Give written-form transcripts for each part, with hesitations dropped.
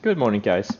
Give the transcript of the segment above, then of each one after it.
Good morning, guys.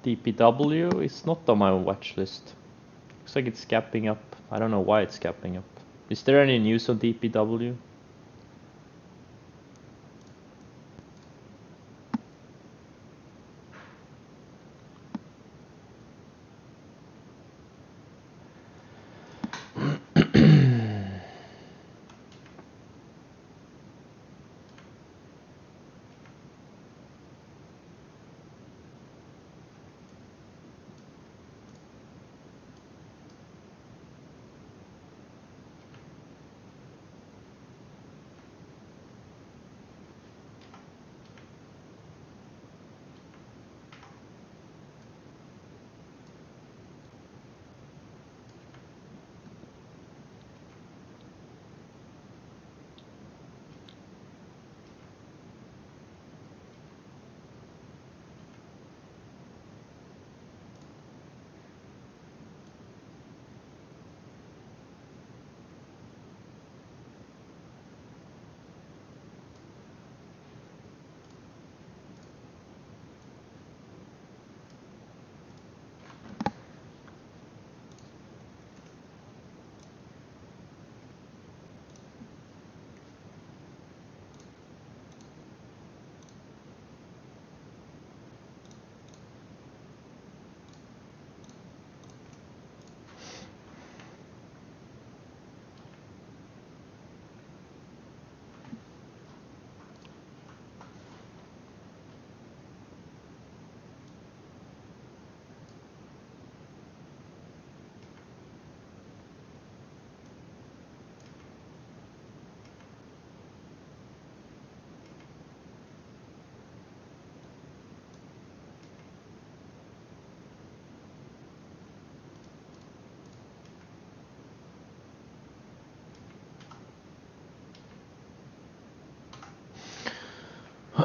DPW is not on my watch list. Looks like it's gapping up. I don't know why it's gapping up. Is there any news on DPW?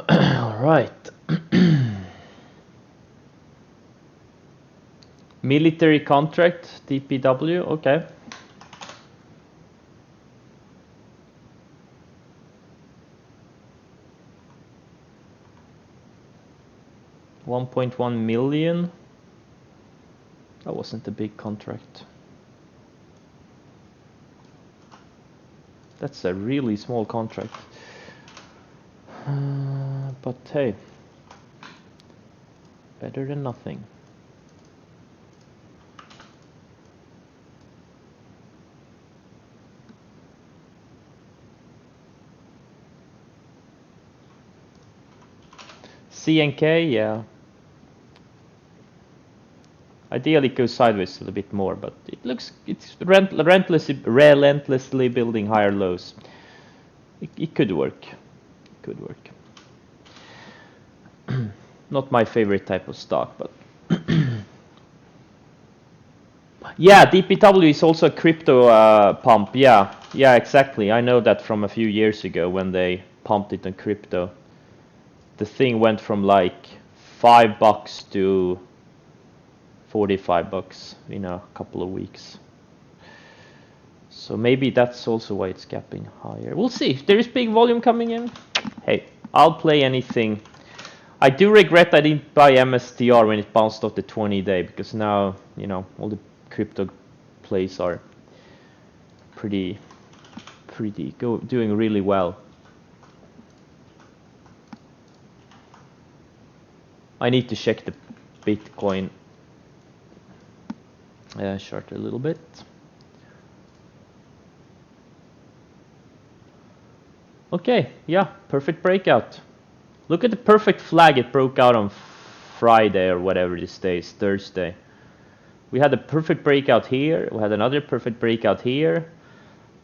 All right. Military contract, DPW, okay. $1.1 million. That wasn't a big contract. That's a really small contract. But hey, better than nothing. CNK, yeah. Ideally it goes sideways a little bit more, but it's relentlessly building higher lows. It could work. It could work. Not my favorite type of stock, but yeah, DPW is also a crypto pump. Yeah, exactly. I know that from a few years ago when they pumped it on crypto. The thing went from like $5 to $45 in a couple of weeks. So maybe that's also why it's gapping higher. We'll see. If there is big volume coming in, hey, I'll play anything. I do regret I didn't buy MSTR when it bounced off the 20-day, because now, you know, all the crypto plays are pretty doing really well. I need to check the Bitcoin chart a little bit. Okay, yeah, perfect breakout. Look at the perfect flag it broke out on Friday or whatever this day is, Thursday. We had a perfect breakout here. We had another perfect breakout here.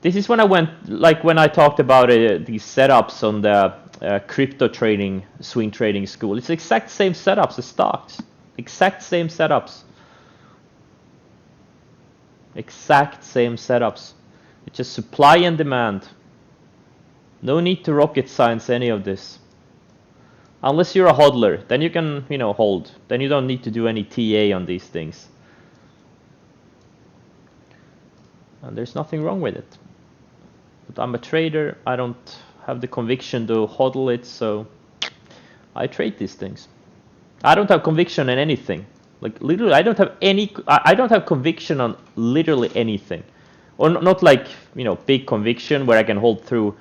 This is when I went, like when I talked about these setups on the crypto trading, swing trading school. It's the exact same setups as stocks. Exact same setups. Exact same setups. It's just supply and demand. No need to rocket science any of this. Unless you're a hodler, then you can, hold. Then you don't need to do any TA on these things. And there's nothing wrong with it. But I'm a trader. I don't have the conviction to hodl it, so I trade these things. I don't have conviction in anything. Like literally, I don't have any. I don't have conviction on literally anything, or not like big conviction where I can hold through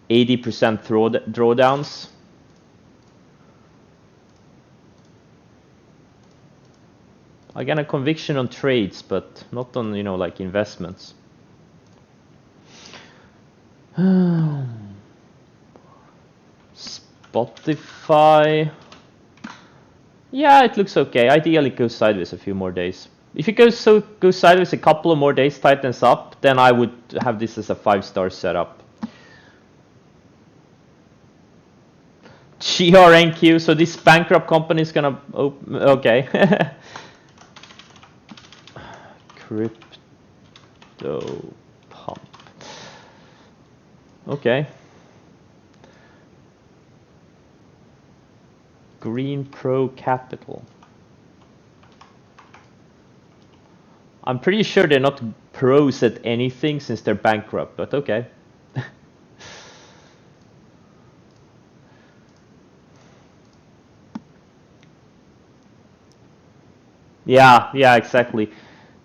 80% drawdowns. I got a conviction on trades, but not on like investments. Spotify. Yeah, it looks okay. Ideally, it goes sideways a few more days. If it goes sideways a couple of more days, tightens up, then I would have this as a 5-star setup. GRNQ. So this bankrupt company is gonna open. Okay. Crypto pump. Okay. Green Pro Capital. I'm pretty sure they're not pros at anything since they're bankrupt, but okay. Yeah, exactly.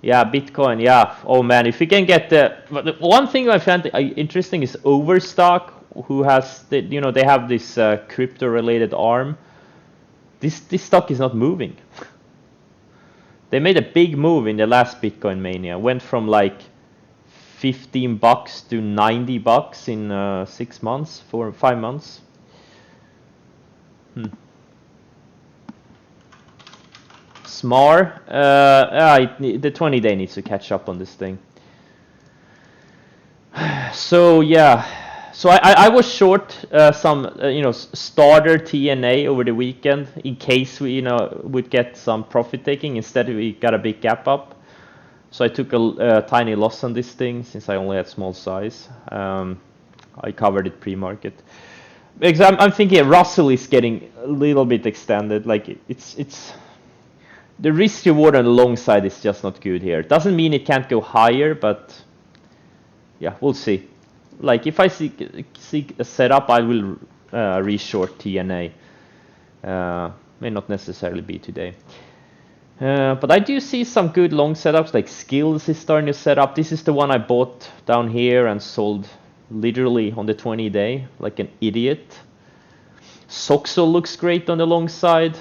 Yeah, Bitcoin, yeah. Oh man, if we can get the one thing I found interesting is Overstock, who has they have this crypto related arm. This stock is not moving. They made a big move in the last Bitcoin mania. Went from like $15 to $90 in 6 months, 4 or 5 months. SMAR, the 20-day needs to catch up on this thing. So yeah, so I was short some starter TNA over the weekend in case we would get some profit taking. Instead we got a big gap up, so I took a tiny loss on this thing since I only had small size. I covered it pre-market because I'm thinking Russell is getting a little bit extended. Like it's the risk reward on the long side is just not good here. Doesn't mean it can't go higher, but yeah, we'll see. Like if I seek a setup, I will reshort TNA. May not necessarily be today. But I do see some good long setups, like Skills is starting to set up. This is the one I bought down here and sold literally on the 20-day, like an idiot. Soxo looks great on the long side.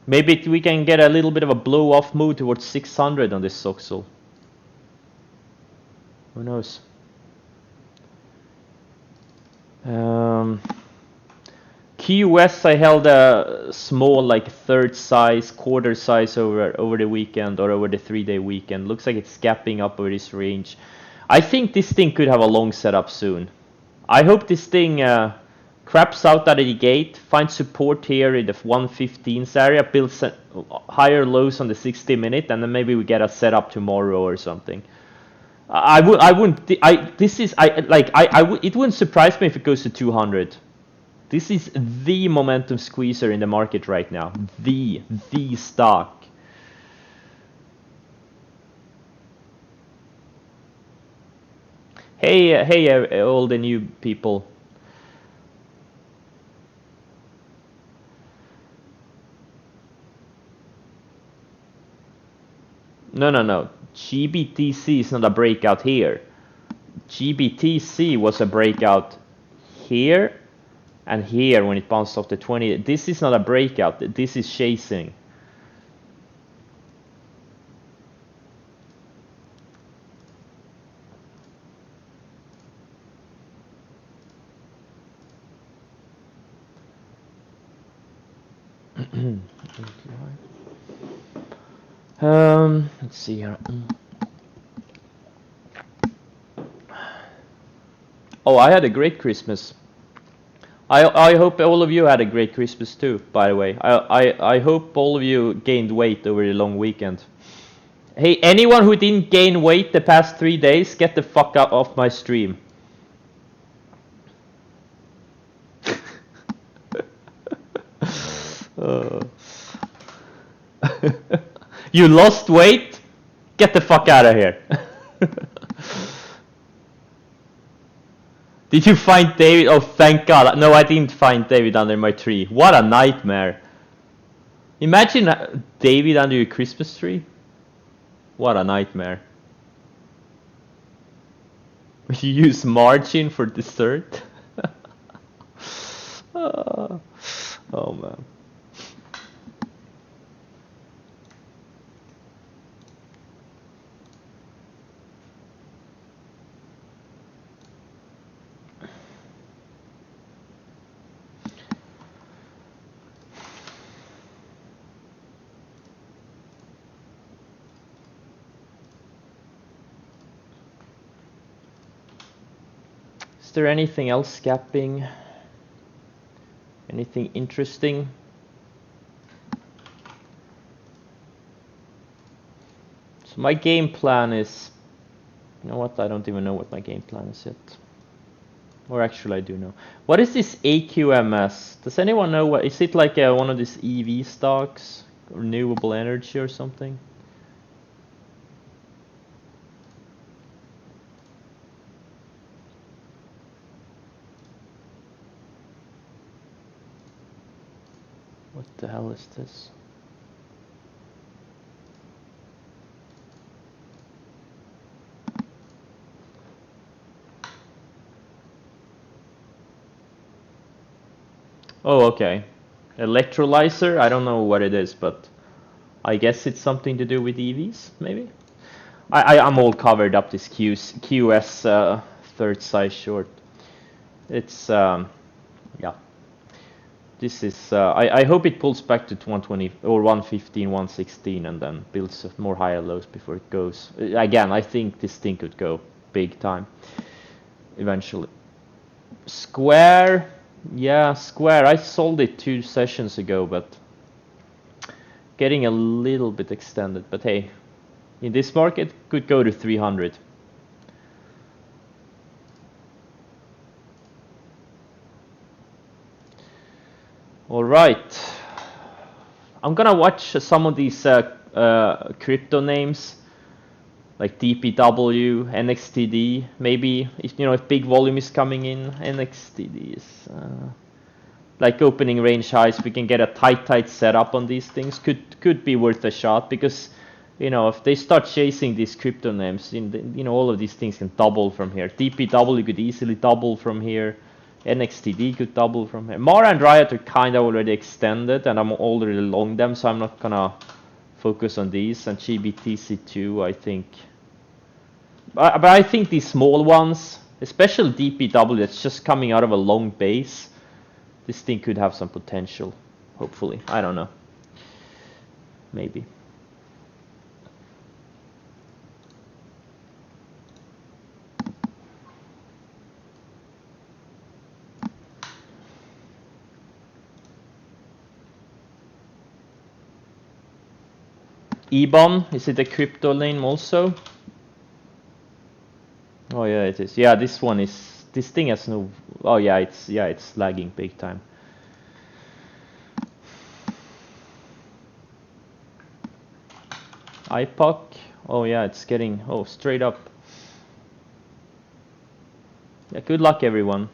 Maybe we can get a little bit of a blow-off move towards 600 on this Soxo. Who knows? QS I held a small, like third size, quarter size over the weekend or over the 3-day weekend. Looks like it's gapping up over this range. I think this thing could have a long setup soon. I hope this thing craps out of the gate, finds support here in the 115s area, builds higher lows on the 60-minute, and then maybe we get a setup tomorrow or something. It wouldn't surprise me if it goes to 200. This is the momentum squeezer in the market right now. The stock. Hey, all the new people. No. GBTC is not a breakout here. GBTC was a breakout here and here when it bounced off the 20. This is not a breakout. This is chasing. Let's see here. Oh, I had a great Christmas. I hope all of you had a great Christmas too, by the way. I hope all of you gained weight over the long weekend. Hey, anyone who didn't gain weight the past 3 days, get the fuck out off my stream. You lost weight? Get the fuck out of here. Did you find David? Oh, thank God. No, I didn't find David under my tree. What a nightmare. Imagine David under your Christmas tree. What a nightmare. You use margin for dessert? Oh man. Is there anything else gapping? Anything interesting? So my game plan is, you know what, I don't even know what my game plan is yet. Or actually I do know. What is this AQMS? Does anyone know what, is it like one of these EV stocks? Renewable energy or something? What the hell is this? Oh, okay. Electrolyzer? I don't know what it is, but I guess it's something to do with EVs, maybe? I'm all covered up this QS third size short. It's, yeah. This is, I hope it pulls back to 120 or 115, 116 and then builds more higher lows before it goes. Again, I think this thing could go big time eventually. Square, yeah, Square. I sold it 2 sessions ago, but getting a little bit extended. But hey, in this market, could go to 300. All right, I'm gonna watch some of these crypto names like DPW, NXTD. Maybe if if big volume is coming in, NXTD is like opening range highs. We can get a tight setup on these things. Could be worth a shot because if they start chasing these crypto names, all of these things can double from here. DPW could easily double from here. NXTD could double from here. Mara and Riot are kind of already extended, and I'm already long them, so I'm not gonna focus on these. And GBTC2, I think. But I think these small ones, especially DPW, that's just coming out of a long base, this thing could have some potential. Hopefully, I don't know. Maybe. EBON, is it a crypto name also? Oh yeah, it is. Yeah, this one is. This thing has no. Oh yeah, it's lagging big time. IPOC. Oh yeah, it's getting. Oh, straight up. Yeah, good luck everyone.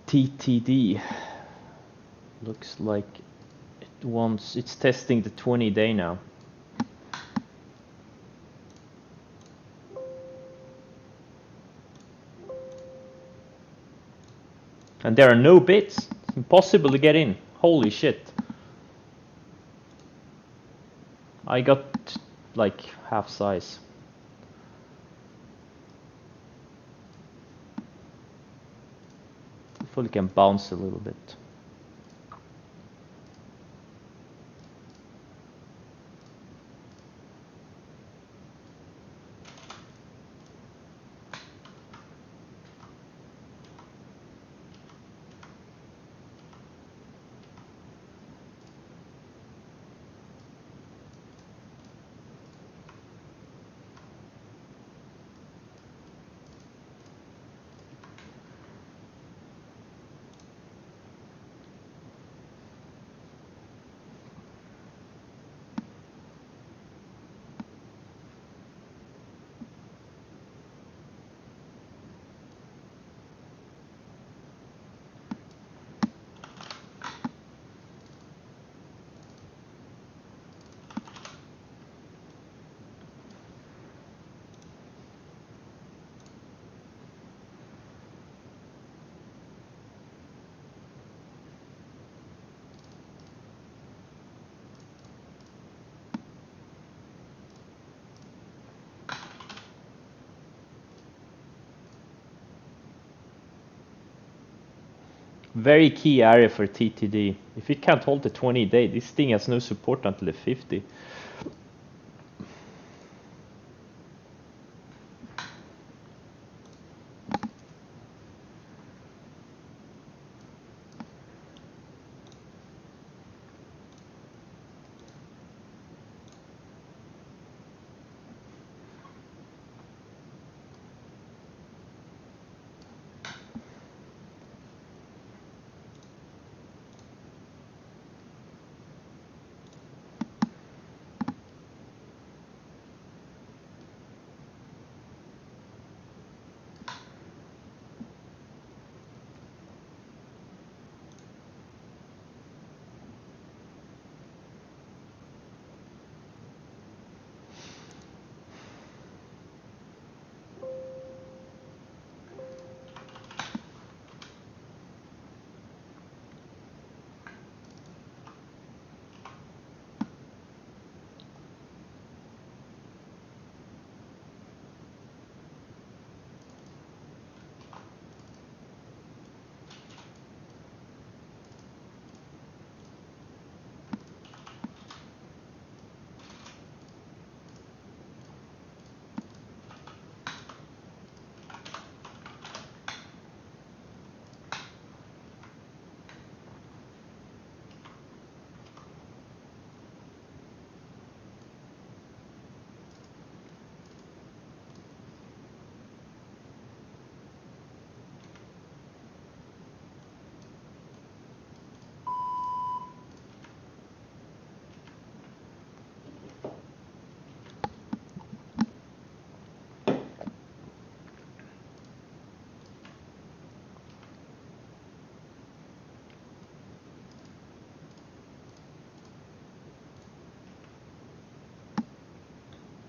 TTD looks like it's testing the 20-day now. And there are no bids. It's impossible to get in. Holy shit. I got like half size. Hopefully can bounce a little bit. Very key area for TTD. If it can't hold the 20-day, this thing has no support until the 50.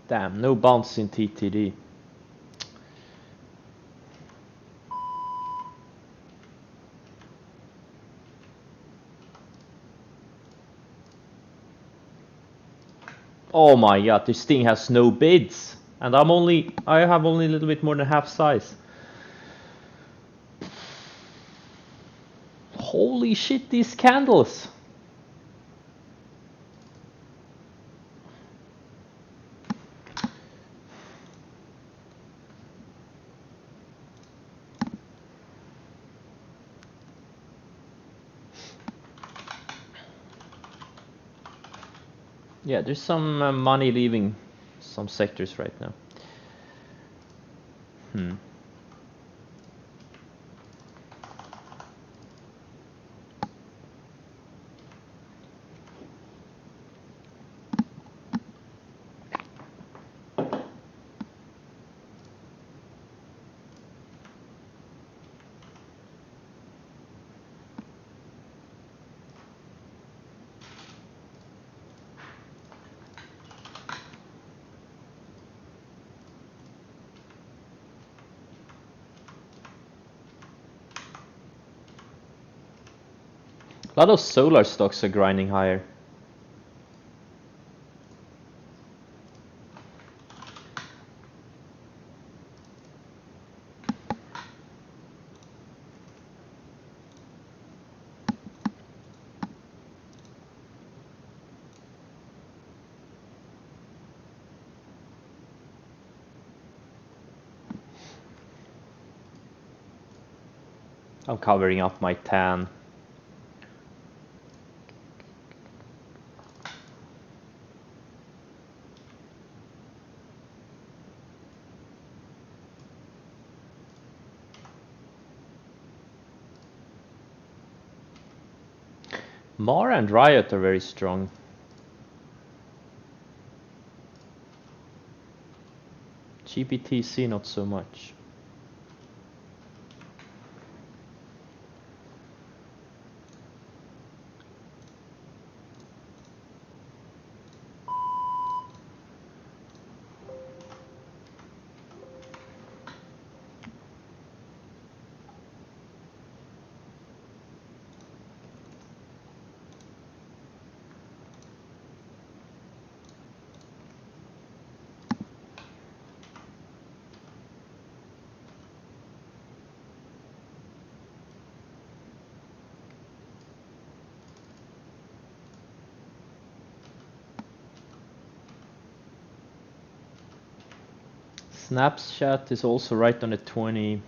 Damn, no bounce in TTD. Oh my god, this thing has no bids. And I have only a little bit more than half size. Holy shit, these candles. Yeah, there's some money leaving some sectors right now. A lot of solar stocks are grinding higher. I'm covering up my tan. Mara and Riot are very strong. GBTC not so much. Snapchat is also right on the 20.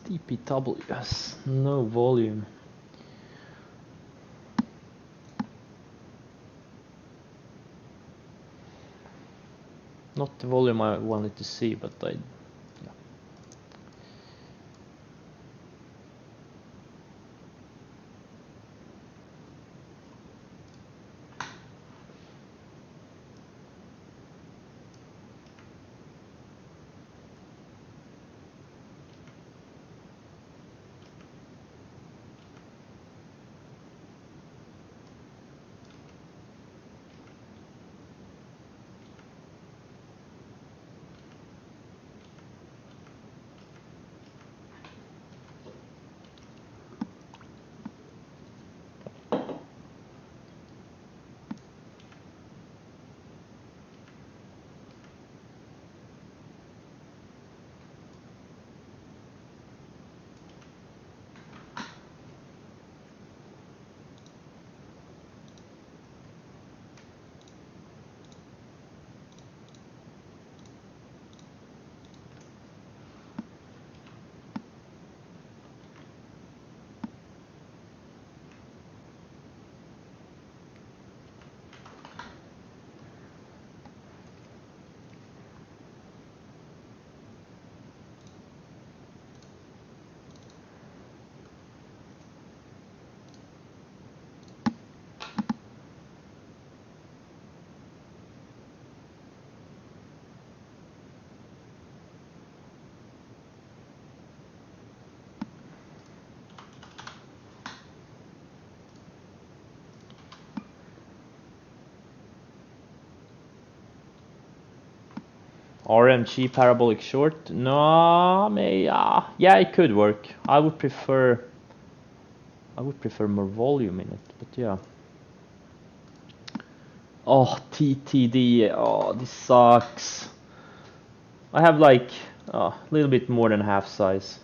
DPW, yes, no volume. Not the volume I wanted to see, but yeah. RMG parabolic short? No, yeah, it could work. I would prefer more volume in it, but yeah. Oh, TTD. Oh, this sucks. I have like a little bit more than half size,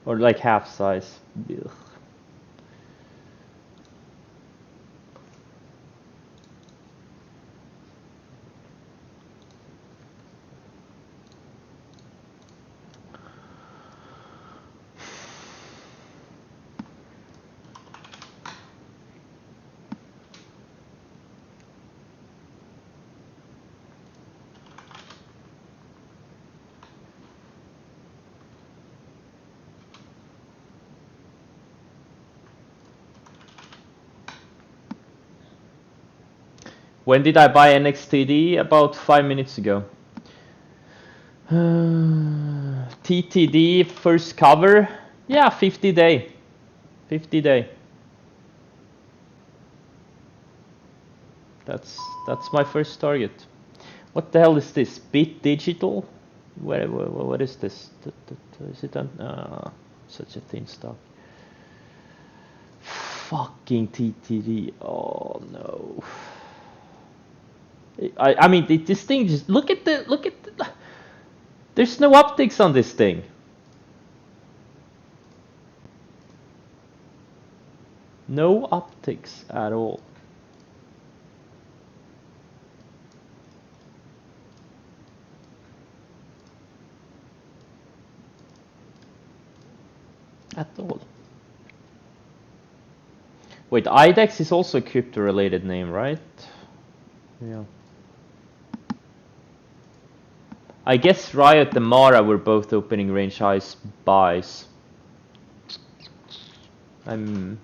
or like half size. Ugh. When did I buy NXTD? About 5 minutes ago. TTD first cover? Yeah, 50 day. 50 day. That's my first target. What the hell is this? Bit Digital? What is this? Is it such a thin stock? Fucking TTD. Oh no. I mean this thing just look at the there's no optics on this thing. No optics at all. At all. Wait, IDEX is also a crypto-related name, right? Yeah. I guess Riot and Mara were both opening range highs buys.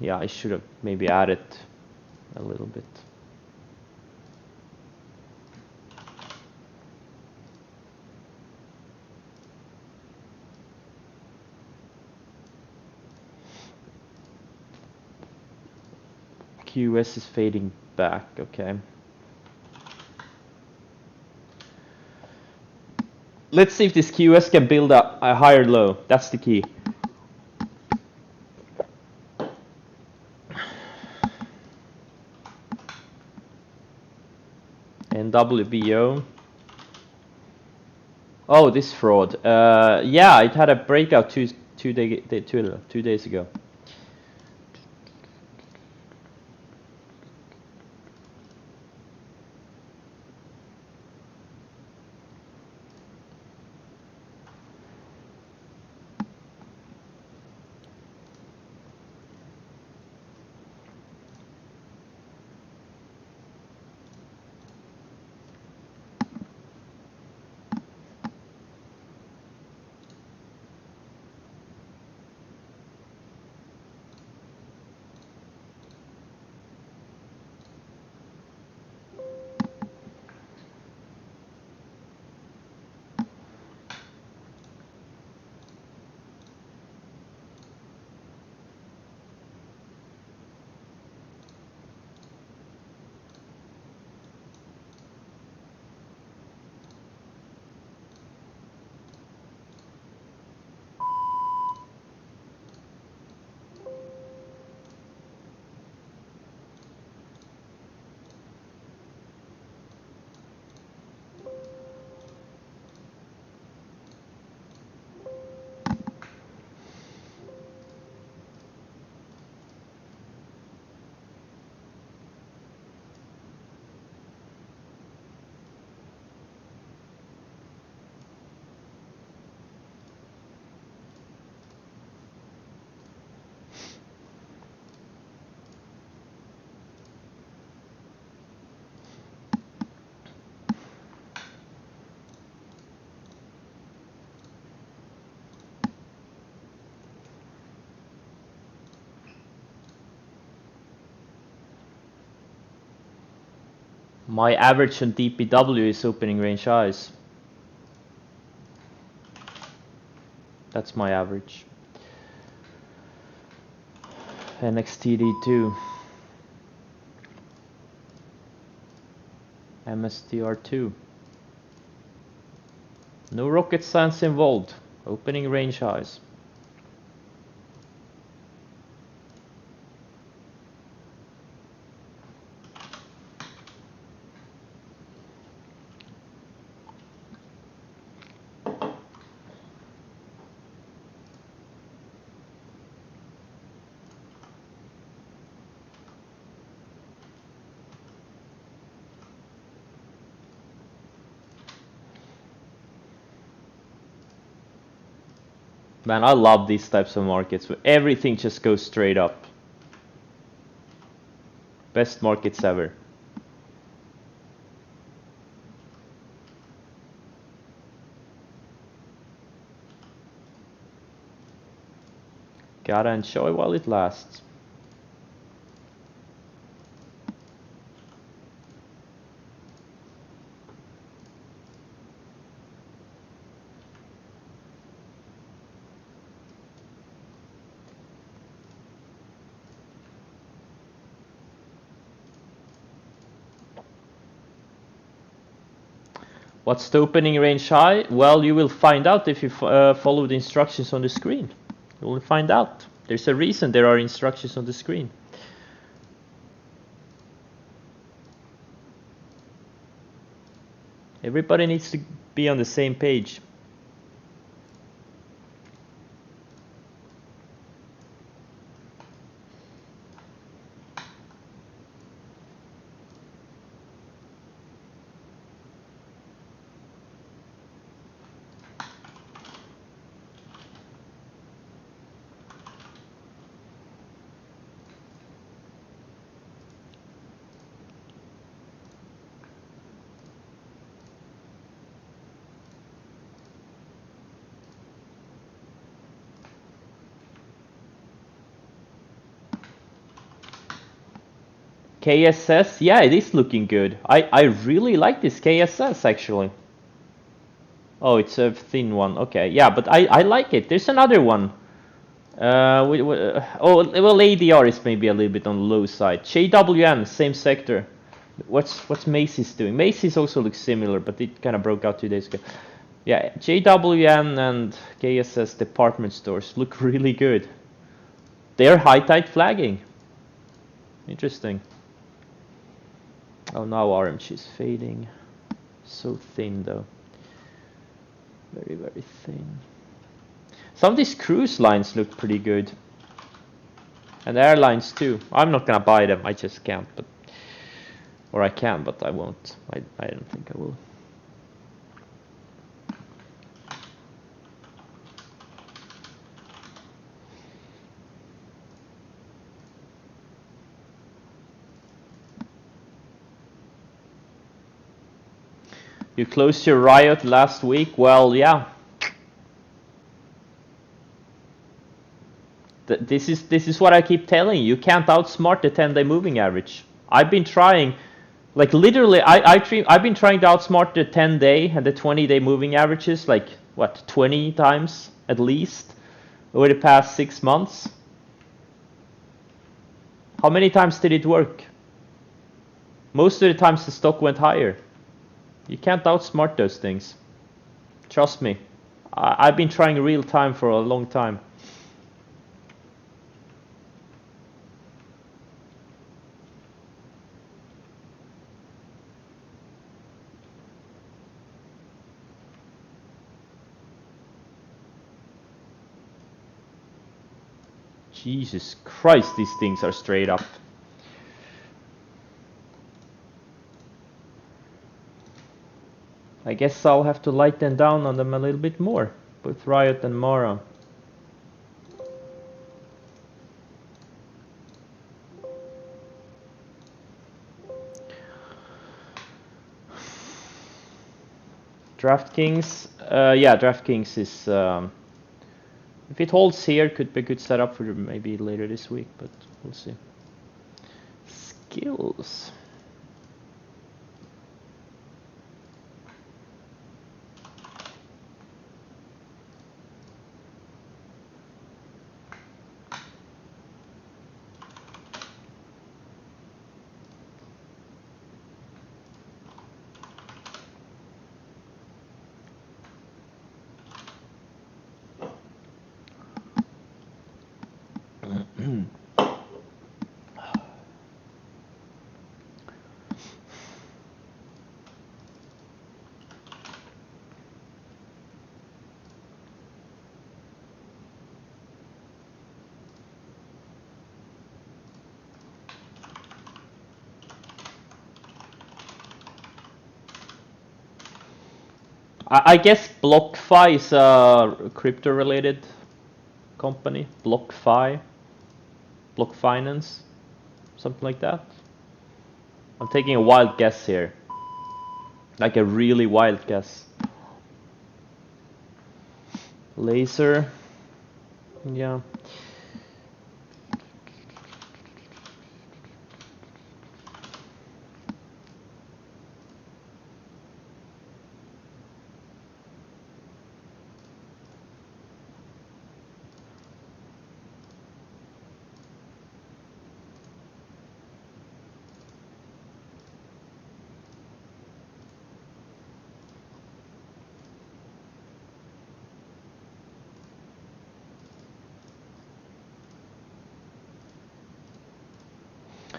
Yeah, I should have maybe added a little bit. QS is fading back, okay. Let's see if this QS can build up a higher low. That's the key. And WBO. Oh, this fraud. Yeah, it had a breakout two days ago. My average on DPW is opening range highs. That's my average. NXTD2. MSTR2. No rocket science involved. Opening range highs. Man, I love these types of markets where everything just goes straight up. Best markets ever. Gotta enjoy while it lasts. What's the opening range high? Well, you will find out if you follow the instructions on the screen. You will find out. There's a reason there are instructions on the screen. Everybody needs to be on the same page. KSS, yeah, it is looking good. I really like this KSS actually. Oh, it's a thin one. Okay, yeah, but I like it. There's another one. Oh, well, ADR is maybe a little bit on the low side. JWN, same sector. What's Macy's doing? Macy's also looks similar, but it kind of broke out 2 days ago. Yeah, JWN and KSS department stores look really good. They're high tide flagging. Interesting. Oh, now RMG is fading. So thin though. Very, very thin. Some of these cruise lines look pretty good. And airlines too. I'm not gonna buy them, I just can't. But or I can, but I won't. I don't think I will. You closed your riot last week? Well, yeah. This is what I keep telling you. You can't outsmart the 10-day moving average. I've been trying, like literally, I've been trying to outsmart the 10-day and the 20-day moving averages like what 20 times at least over the past 6 months. How many times did it work? Most of the times the stock went higher. You can't outsmart those things. Trust me. I've been trying real time for a long time. Jesus Christ, these things are straight up. I guess I'll have to lighten down on them a little bit more, both Riot and Mara. DraftKings, yeah, DraftKings is, if it holds here, could be a good setup for maybe later this week, but we'll see. Skills. I guess BlockFi is a crypto-related company. BlockFi, Block Finance, something like that. I'm taking a wild guess here, like a really wild guess. Laser, yeah.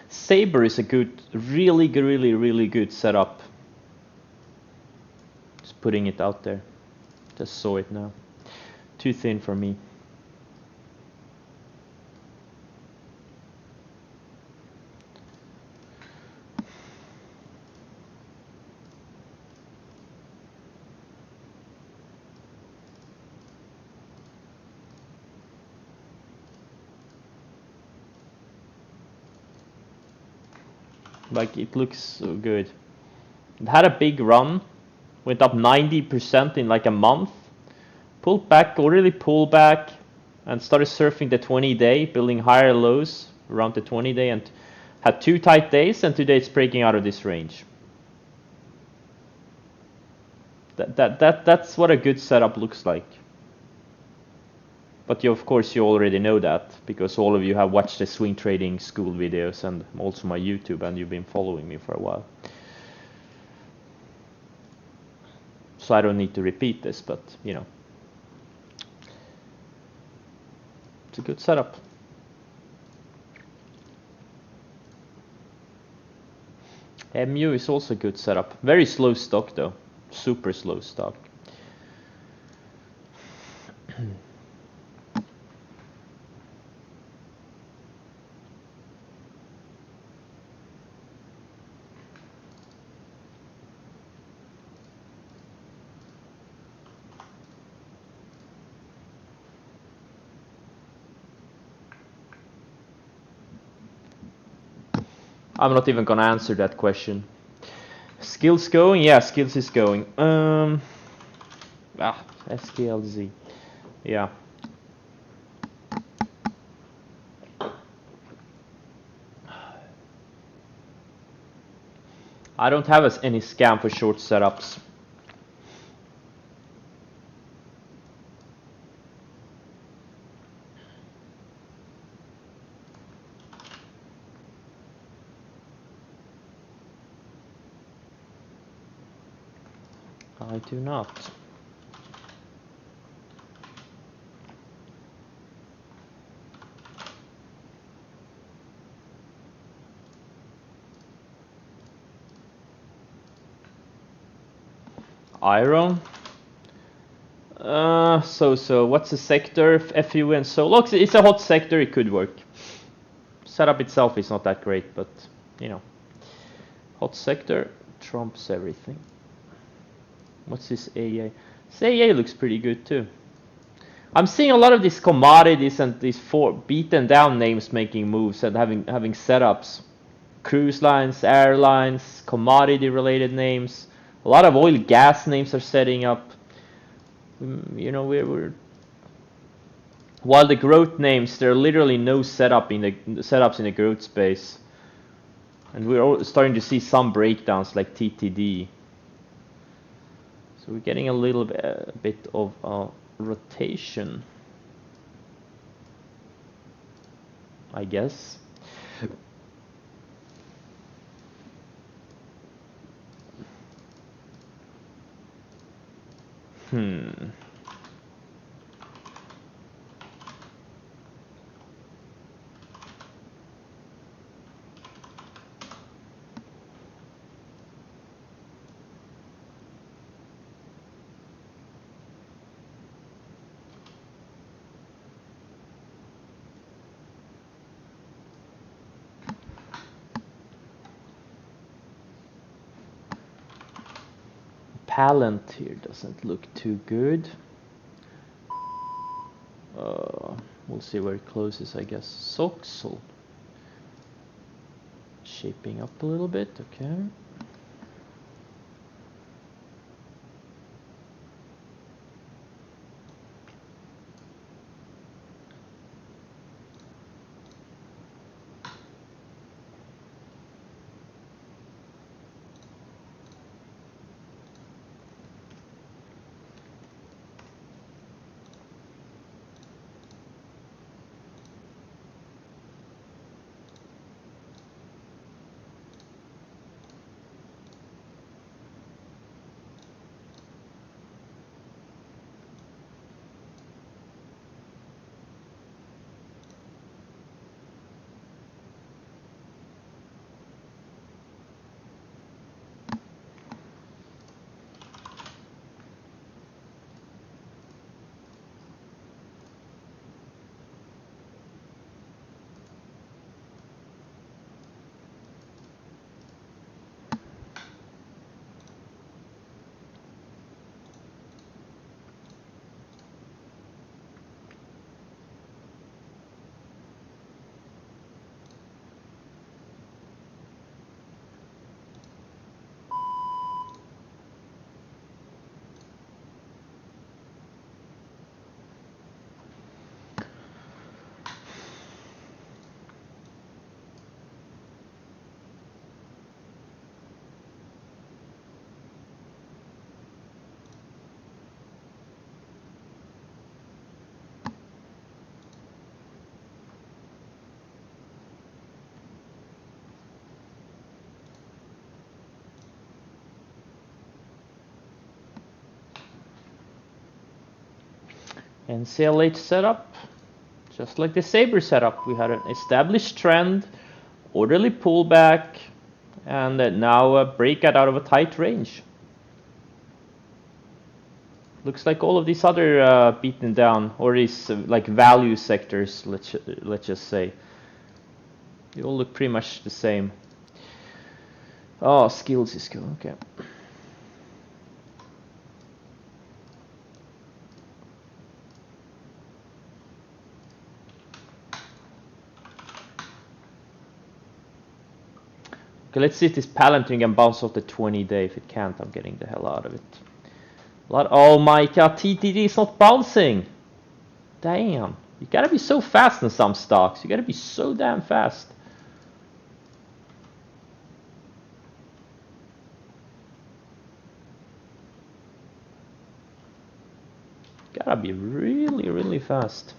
Saber is a good, really good setup. Just putting it out there. Just saw it now. Too thin for me. Like, it looks so good. It had a big run, went up 90% in like a month, pulled back, already pulled back, and started surfing the 20-day, building higher lows around the 20-day, and had 2 tight days, and today it's breaking out of this range. That's what a good setup looks like. But of course you already know that, because all of you have watched the swing trading school videos and also my YouTube, and you've been following me for a while. So I don't need to repeat this, but you know, it's a good setup. MU is also a good setup. Very slow stock though, super slow stock. I'm not even gonna answer that question. Skills going? Yeah, skills is going. SKLZ. Yeah. I don't have any scam for short setups. I do not. Iron. So what's the sector? FU and so. Look, it's a hot sector. It could work. Setup itself is not that great, but you know, hot sector trumps everything. What's this AA? This AA looks pretty good too. I'm seeing a lot of these commodities and these beaten down names making moves and having setups. Cruise lines, airlines, commodity related names. A lot of oil gas names are setting up. You know, we're while the growth names, there are literally no setups in the growth space, and we're starting to see some breakdowns like TTD. So we're getting a little bit of a rotation, I guess. Palantir doesn't look too good. We'll see where it closes, I guess. Soxel shaping up a little bit, okay. NCLH setup, just like the Sabre setup. We had an established trend, orderly pullback, and now a breakout out of a tight range. Looks like all of these other beaten down, or these like value sectors, let's just say, they all look pretty much the same. Oh, skills is cool. Okay. Okay, let's see if this Palantir can bounce off the 20-day. If it can't, I'm getting the hell out of it. Oh my god, TTD is not bouncing. Damn. You gotta be so fast in some stocks. You gotta be so damn fast. Gotta be really, really fast.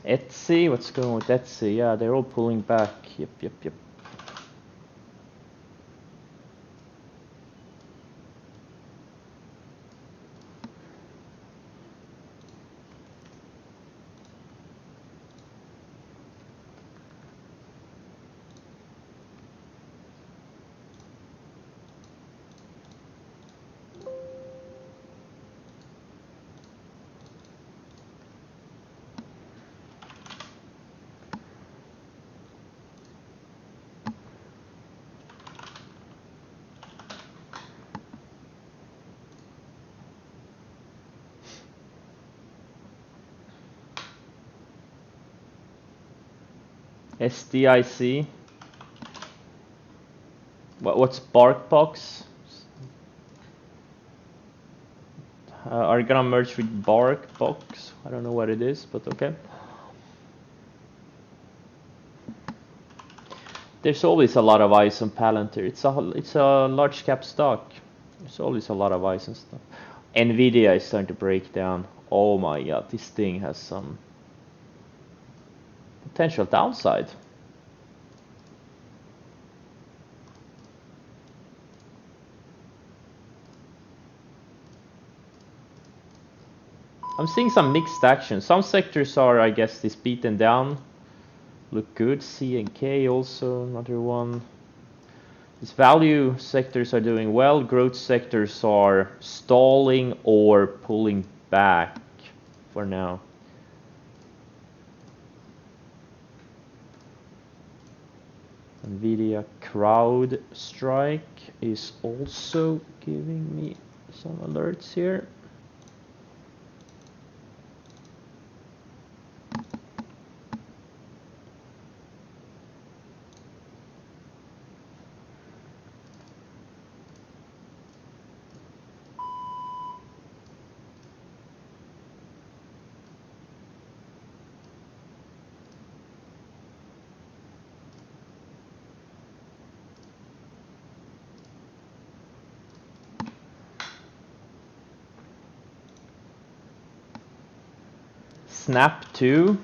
Etsy, what's going on with Etsy? Yeah, they're all pulling back. Yep. SDIC. What's BarkBox? Are you gonna merge with BarkBox? I don't know what it is, but okay. There's always a lot of eyes on Palantir. It's a large cap stock. There's always a lot of eyes on stuff. Nvidia is starting to break down. Oh my god, this thing has some potential downside. I'm seeing some mixed action. Some sectors are, I guess, this beaten down. Look good. C and K also another one. These value sectors are doing well. Growth sectors are stalling or pulling back for now. Nvidia CrowdStrike is also giving me some alerts here. Snap 2.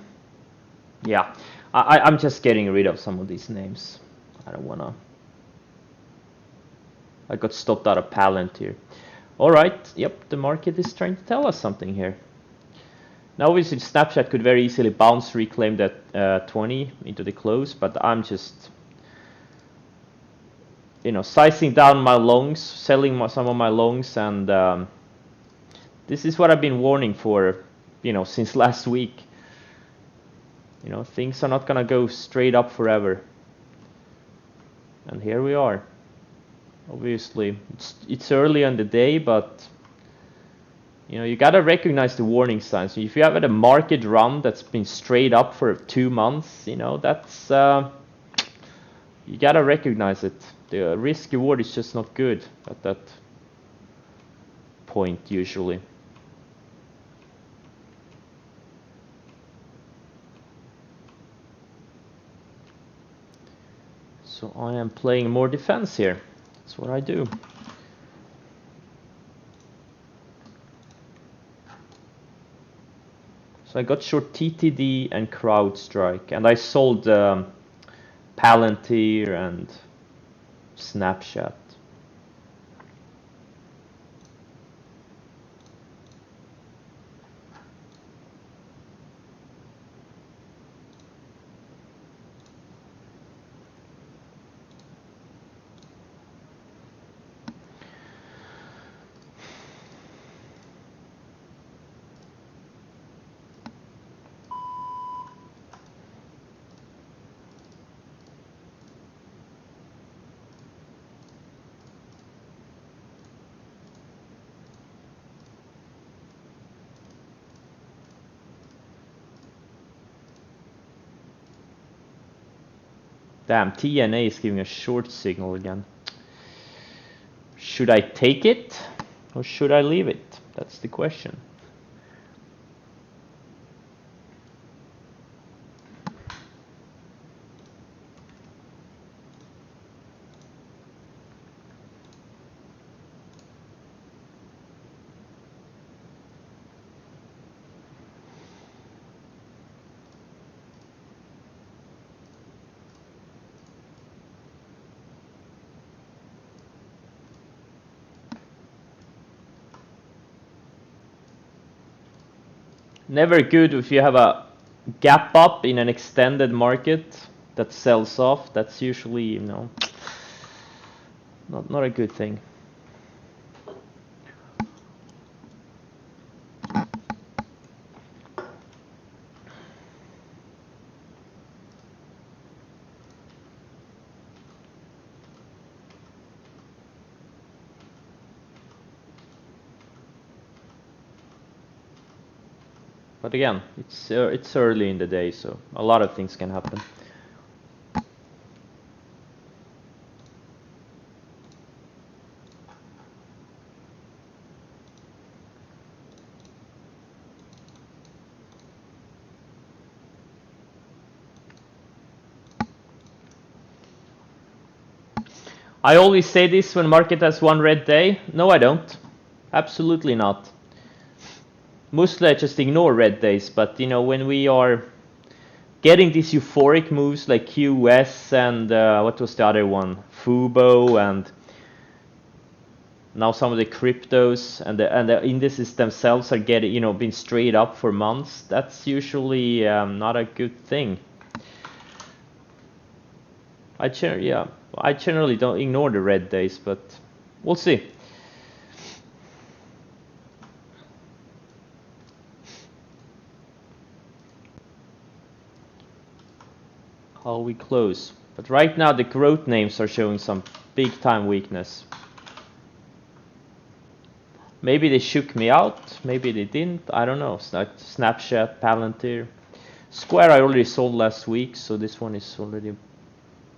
Yeah, I'm just getting rid of some of these names. I don't wanna. I got stopped out of Palantir. Alright, yep, the market is trying to tell us something here. Now obviously Snapchat could very easily bounce, reclaim that 20 into the close, but I'm just, you know, sizing down my longs, selling some of my longs, and this is what I've been warning for, you know, since last week. You know, things are not gonna go straight up forever. And here we are. Obviously, it's early in the day, but you know, you gotta recognize the warning signs. If you have had a market run that's been straight up for 2 months, you know, that's you gotta recognize it. The risk reward is just not good at that point usually. So I am playing more defense here. That's what I do. So I got short TTD and CrowdStrike, and I sold Palantir and Snapchat. Damn, TNA is giving a short signal again. Should I take it or should I leave it? That's the question. Never good if you have a gap up in an extended market that sells off. That's usually, you know, not a good thing. But again, it's early in the day, so a lot of things can happen. I always say this when market has one red day. No, I don't. Absolutely not. Mostly I just ignore red days, but you know, when we are getting these euphoric moves like QS and what was the other one? Fubo, and now some of the cryptos and the indices themselves are getting, you know, been straight up for months. That's usually not a good thing. I generally don't ignore the red days, but we'll see. How we close. But right now the growth names are showing some big time weakness. Maybe they shook me out, maybe they didn't, I don't know. Snapchat, Palantir. Square I already sold last week, so this one is already a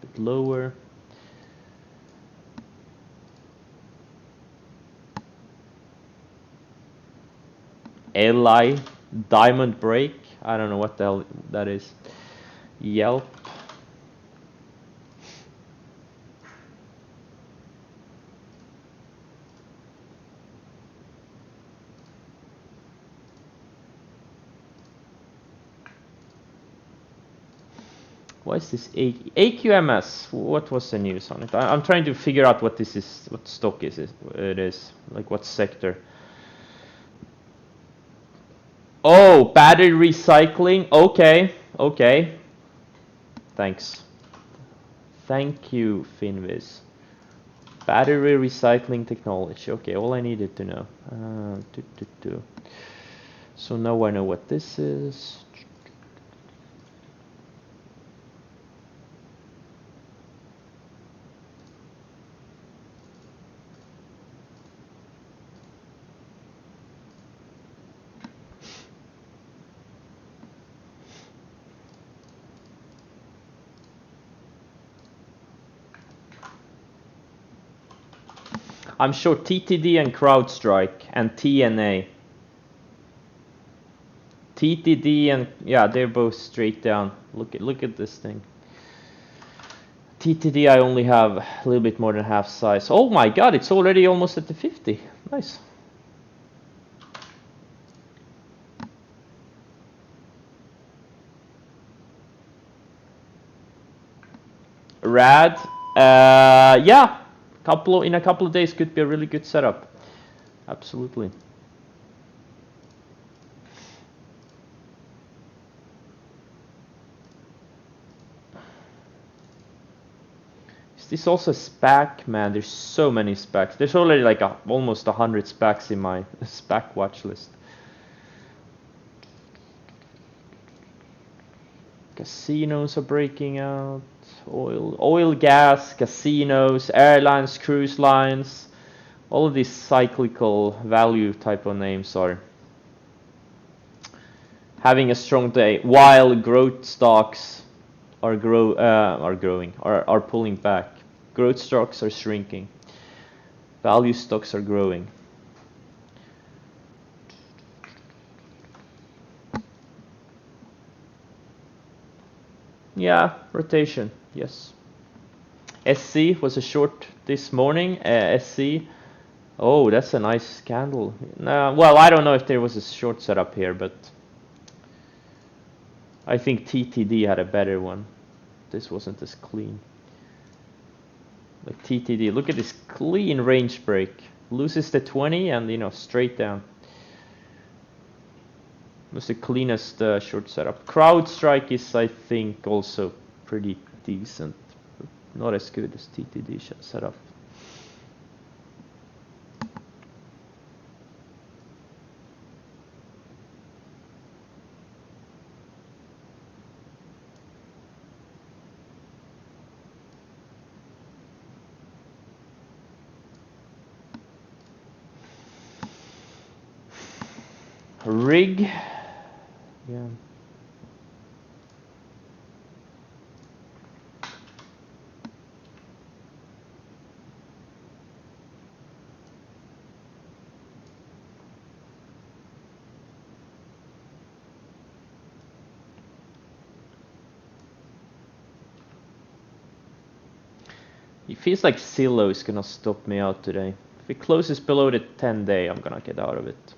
bit lower. LI, Diamond Break, I don't know what the hell that is. Yelp. Why is this AQMS? What was the news on it? I'm trying to figure out what this is, what stock is it is, like what sector. Oh, battery recycling. Okay. Thanks. Thank you, Finviz. Battery recycling technology. Okay, all I needed to know. So now I know what this is. I'm sure TTD and CrowdStrike and TNA. TTD and yeah, they're both straight down. Look at this thing. TTD I only have a little bit more than half size. Oh my god, it's already almost at the 50. Nice. Rad. Yeah, in a couple of days could be a really good setup. Absolutely. Is this also a SPAC? Man, there's so many SPACs. There's already like almost 100 SPACs in my SPAC watch list. Casinos are breaking out. Oil, gas, casinos, airlines, cruise lines. All of these cyclical value type of names are having a strong day, while growth stocks are pulling back. Growth stocks are shrinking. Value stocks are growing. Yeah, rotation. Yes. SC was a short this morning. SC. Oh, that's a nice candle. Well, I don't know if there was a short setup here, but I think TTD had a better one. This wasn't as clean. Like TTD, look at this clean range break. Loses the 20 and, you know, straight down. It was the cleanest short setup. CrowdStrike is, I think, also pretty decent. But not as good as TTD setup. Rig. Yeah. feels like Zillow is gonna stop me out today. If it closes below the 10-day, I'm gonna get out of it.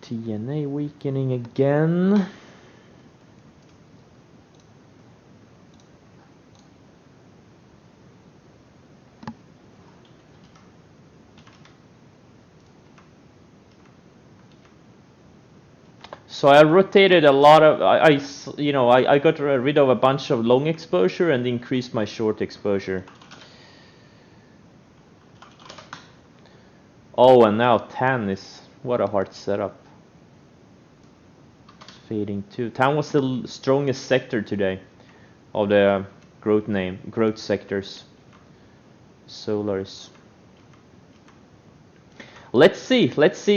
TNA weakening again. So I rotated a lot of, I got rid of a bunch of long exposure and increased my short exposure. Oh, and now tan is, what a hard setup. It's fading too. Tan was the strongest sector today of the growth sectors. Solars. Let's see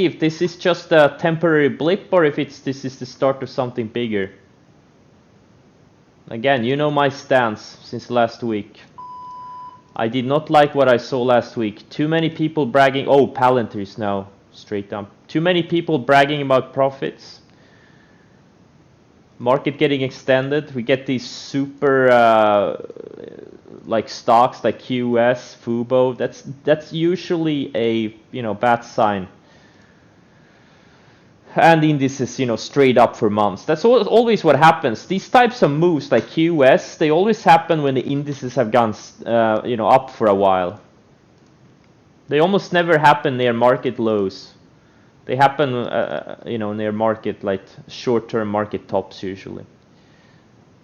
if this is just a temporary blip or if this is the start of something bigger. Again, you know my stance since last week. I did not like what I saw last week. Too many people bragging. Oh, Palantir is now straight down. Too many people bragging about profits. Market getting extended. We get these super like stocks like QS, Fubo. That's usually a bad sign. And indices, straight up for months. That's always what happens. These types of moves like QS, they always happen when the indices have gone up for a while. They almost never happen near market lows. They happen near market, like short-term market tops usually.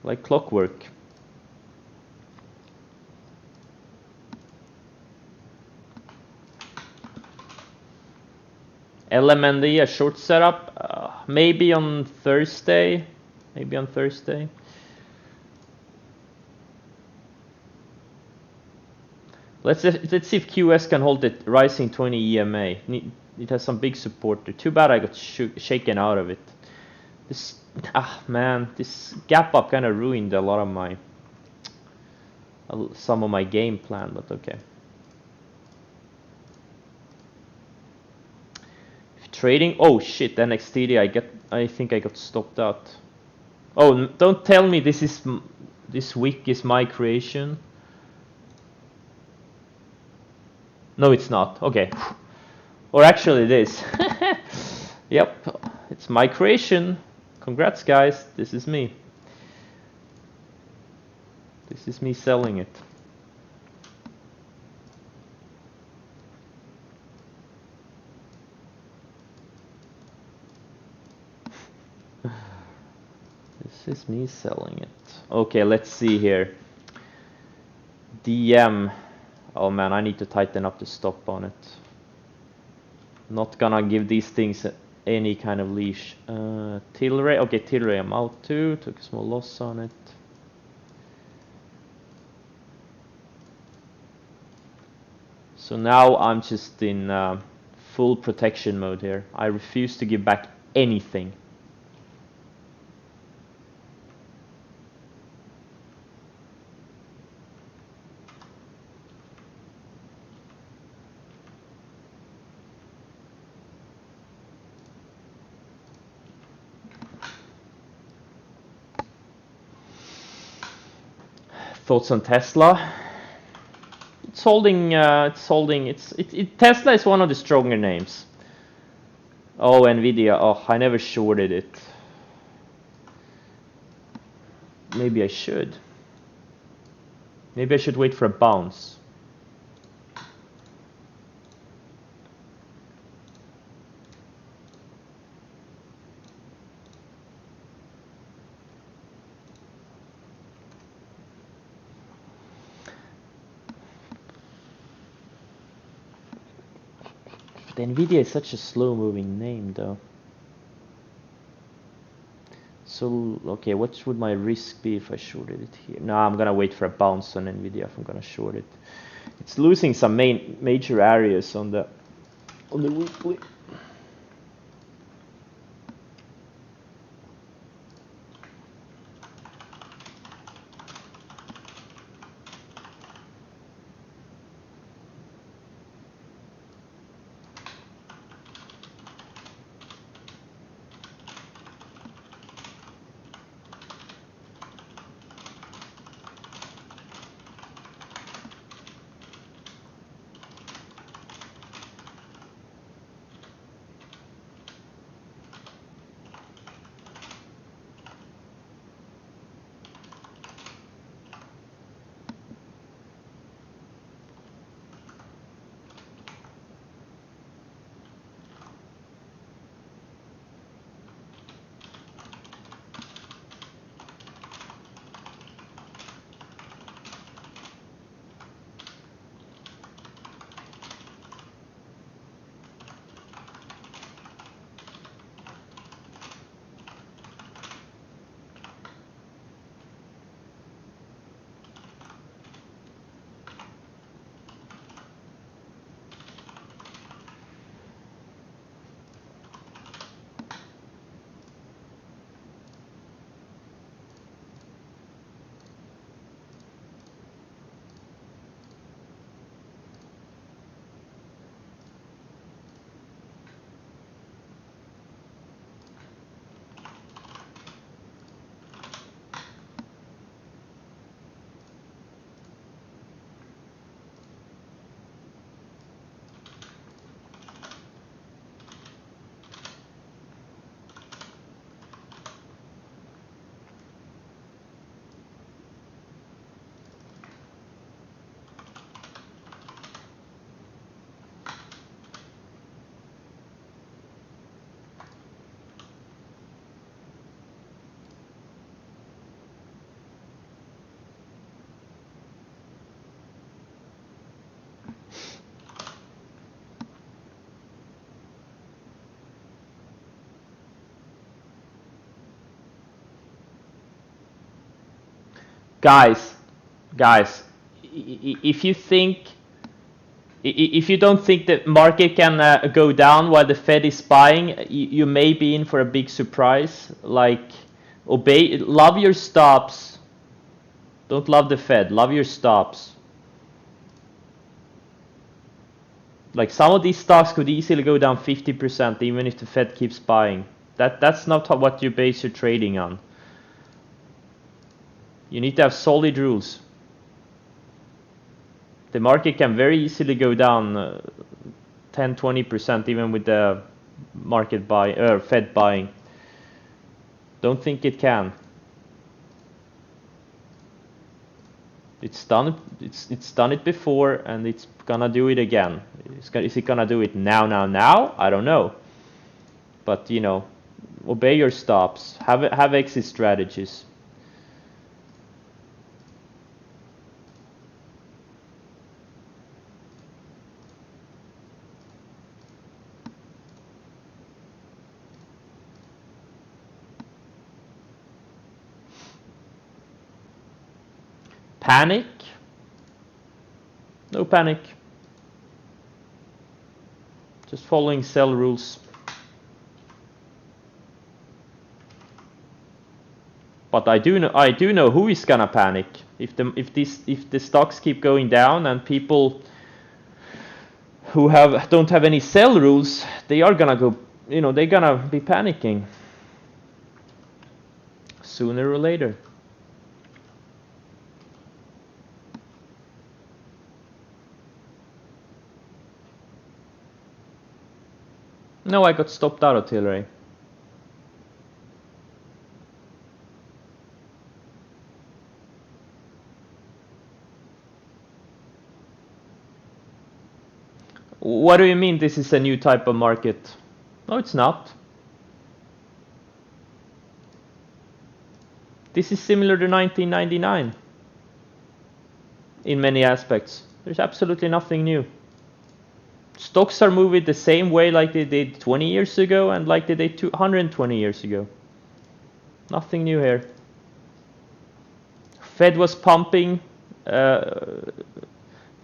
Like clockwork. LMND, a short setup, maybe on Thursday. Let's see if QS can hold the rising 20 EMA. It has some big support there. Too bad I got shaken out of it. This gap up kind of ruined a lot of some of my game plan, but okay. Trading, oh shit, NXT, I think I got stopped out. Oh, don't tell me this week is my creation. No, it's not. Okay. Or actually it is. Yep, it's my creation. Congrats guys, this is me. This is me selling it. This is me selling it. Okay, let's see here. DM. Oh man, I need to tighten up the stop on it. Not gonna give these things any kind of leash. Tilray. Okay, Tilray I'm out too. Took a small loss on it. So now I'm just in full protection mode here. I refuse to give back anything. Thoughts on Tesla? It's holding. Tesla is one of the stronger names. Oh, Nvidia. Oh, I never shorted it. Maybe I should. Maybe I should wait for a bounce. But Nvidia is such a slow-moving name, though. So, okay, what would my risk be if I shorted it here? No, I'm gonna wait for a bounce on Nvidia if I'm gonna short it. It's losing some major areas on the weekly. guys, if you don't think the market can go down while the Fed is buying, you may be in for a big surprise. Like, love your stops. Don't love the Fed. Love your stops. Like, some of these stocks could easily go down 50% even if the Fed keeps buying. That's not what you base your trading on. You need to have solid rules. The market can very easily go down 10-20% even with the market Fed buying. Don't think it can. It's done it before, and it's gonna do it again. Is it gonna do it now? I don't know. But you know, obey your stops. Have exit strategies. Panic? No panic. Just following sell rules. But I do know who is gonna panic. If the stocks keep going down and people who don't have any sell rules, they are gonna go, they're gonna be panicking sooner or later. No, I got stopped out of Tilray. What do you mean this is a new type of market? No, it's not. This is similar to 1999 in many aspects. There's absolutely nothing new. Stocks are moving the same way like they did 20 years ago and like they did 220 years ago. Nothing new here. Fed was pumping. Fed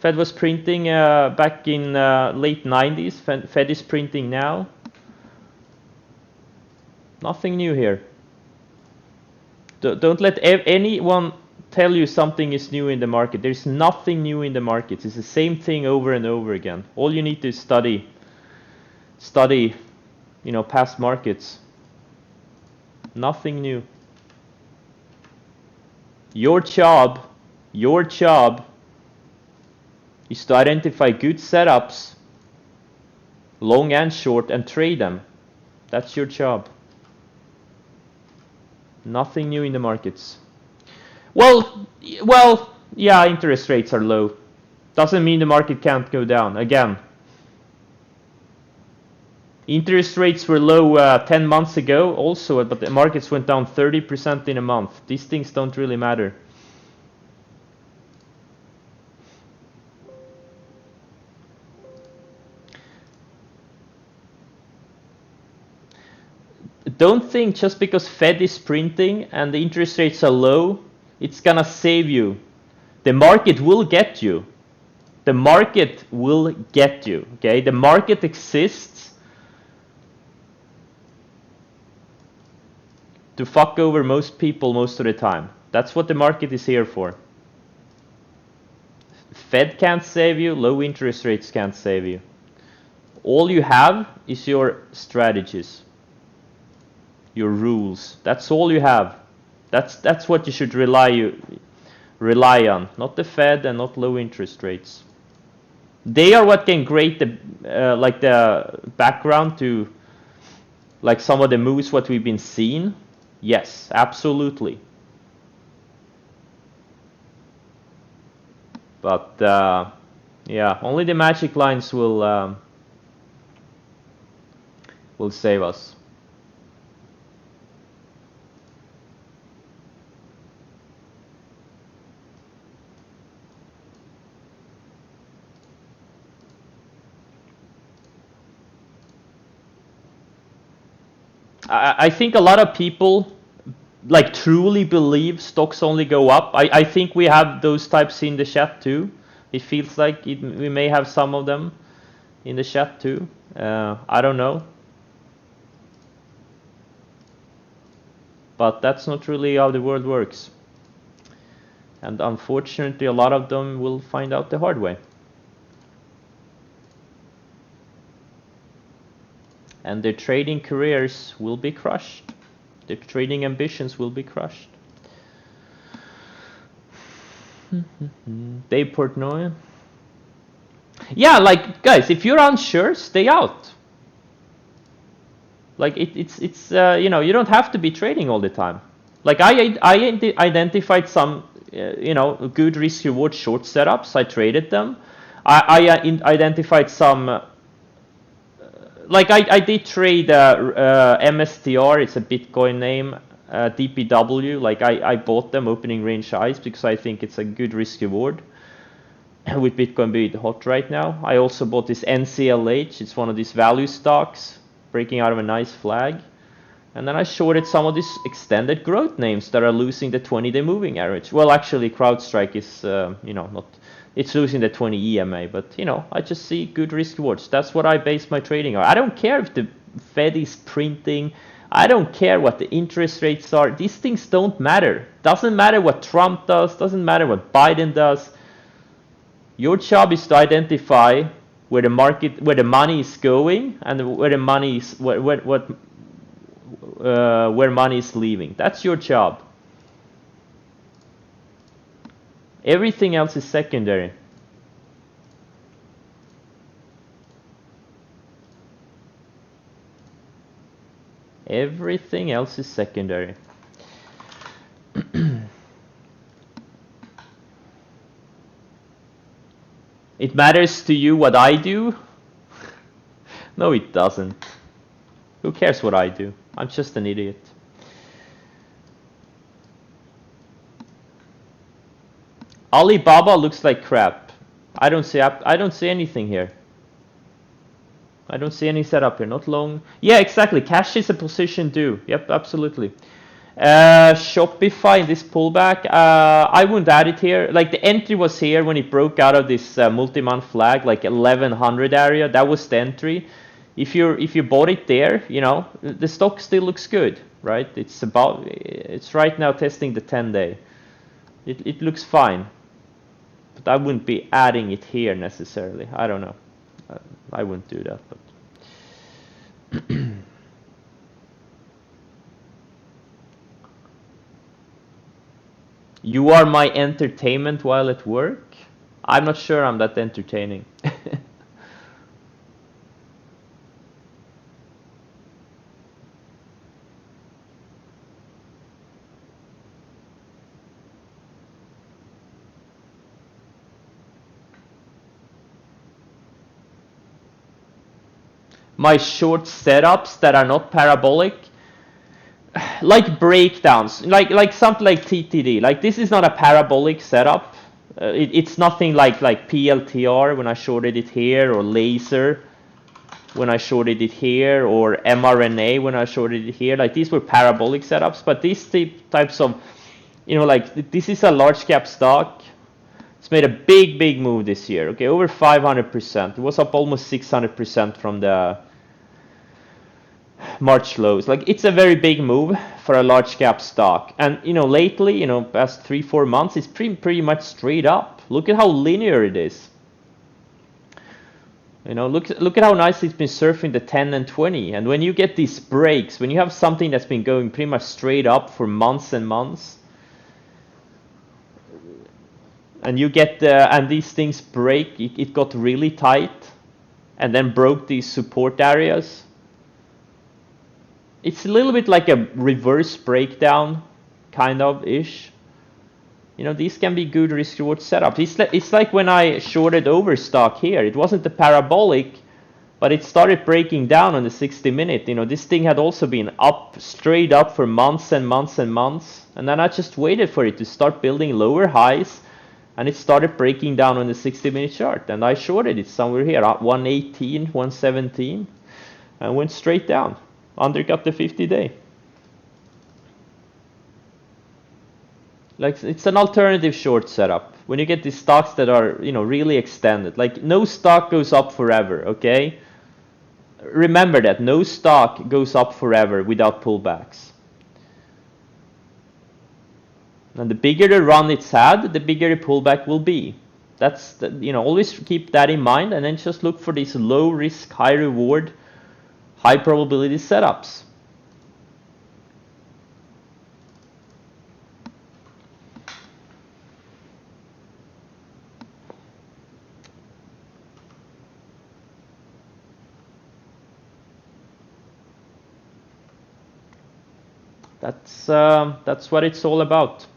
was printing back in late 90s. Fed is printing now. Nothing new here. Don't let anyone tell you something is new in the market. There's nothing new in the markets. It's the same thing over and over again. All you need to study, past markets. Nothing new. Your job is to identify good setups, long and short, and trade them. That's your job. Nothing new in the markets. Well, yeah, interest rates are low. Doesn't mean the market can't go down. Again, interest rates were low 10 months ago also, but the markets went down 30% in a month. These things don't really matter. Don't think just because Fed is printing and the interest rates are low, it's gonna save you. The market will get you. The market will get you, okay? The market exists to fuck over most people most of the time. That's what the market is here for. Fed can't save you, low interest rates can't save you. All you have is your strategies, your rules. That's all you have. That's what you should rely on, not the Fed and not low interest rates. They are what can create the background to like some of the moves what we've been seeing. Yes, absolutely. But yeah, only the magic lines will save us. I think a lot of people like truly believe stocks only go up. I think we have those types in the chat too. It feels like we may have some of them in the chat too. I don't know. But that's not really how the world works. And unfortunately, a lot of them will find out the hard way. And their trading careers will be crushed. Their trading ambitions will be crushed. Dave Portnoy. Yeah, like guys, if you're unsure, stay out. Like it's you know, you don't have to be trading all the time. Like I identified some you know, good risk reward short setups. I traded them. I identified some. Like I did trade MSTR. It's a Bitcoin name. DPW. Like I bought them opening range highs because I think it's a good risk reward. With Bitcoin being hot right now. I also bought this NCLH. It's one of these value stocks breaking out of a nice flag. And then I shorted some of these extended growth names that are losing the 20-day moving average. Well, actually, CrowdStrike is, you know, not, it's losing the 20 EMA, but, you know, I just see good risk rewards. That's what I base my trading on. I don't care if the Fed is printing. I don't care what the interest rates are. These things don't matter. Doesn't matter what Trump does. Doesn't matter what Biden does. Your job is to identify where the market, where the money is going, and where the money is, where money is leaving. That's your job. Everything else is secondary. Everything else is secondary. It matters to you what I do? No, it doesn't. Who cares what I do? I'm just an idiot. Alibaba looks like crap. I don't see anything here. I don't see any setup here. Not long. Yeah, exactly. Cash is a position too. Yep, absolutely. Shopify in this pullback, I wouldn't add it here. Like the entry was here when it broke out of this multi-month flag, like 1100 area. That was the entry. If you bought it there, you know, the stock still looks good, right? It's right now testing the 10-day. It looks fine, but I wouldn't be adding it here necessarily. I don't know. I wouldn't do that, but. You are my entertainment while at work? I'm not sure I'm that entertaining. My short setups that are not parabolic, like breakdowns, like something like TTD. Like this is not a parabolic setup. It's nothing like PLTR when I shorted it here, or laser when I shorted it here, or mRNA when I shorted it here. Like these were parabolic setups, but these types of, you know, like this is a large cap stock. It's made a big move this year. Okay, over 500%. It was up almost 600% from the March lows. Like it's a very big move for a large cap stock. And you know, lately, you know, past 3-4 months, it's pretty much straight up. Look at how linear it is. You know, look at how nicely it's been surfing the 10 and 20. And when you get these breaks, when you have something that's been going pretty much straight up for months and months, and you get and these things break, it got really tight, and then broke these support areas. It's a little bit like a reverse breakdown, kind of ish. You know, these can be good risk reward setups. It's like when I shorted Overstock here. It wasn't the parabolic, but it started breaking down on the 60-minute. You know, this thing had also been up, straight up for months and months and months. And then I just waited for it to start building lower highs, and it started breaking down on the 60-minute chart. And I shorted it somewhere here at 118, 117, and went straight down. Undercut the 50-day. Like it's an alternative short setup. When you get these stocks that are, you know, really extended, like no stock goes up forever, okay? Remember that no stock goes up forever without pullbacks. And the bigger the run it's had, the bigger the pullback will be. That's the, you know, always keep that in mind, and then just look for these low risk, high reward, high probability setups. That's what it's all about.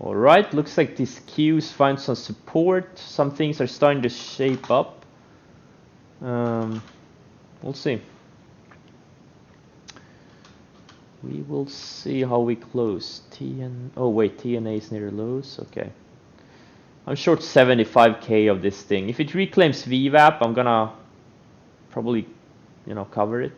All right, looks like these cues find some support. Some things are starting to shape up. We'll see. We will see how we close. Oh wait, TNA is near lows. Okay. I'm short 75k of this thing. If it reclaims VWAP, I'm gonna probably, you know, cover it.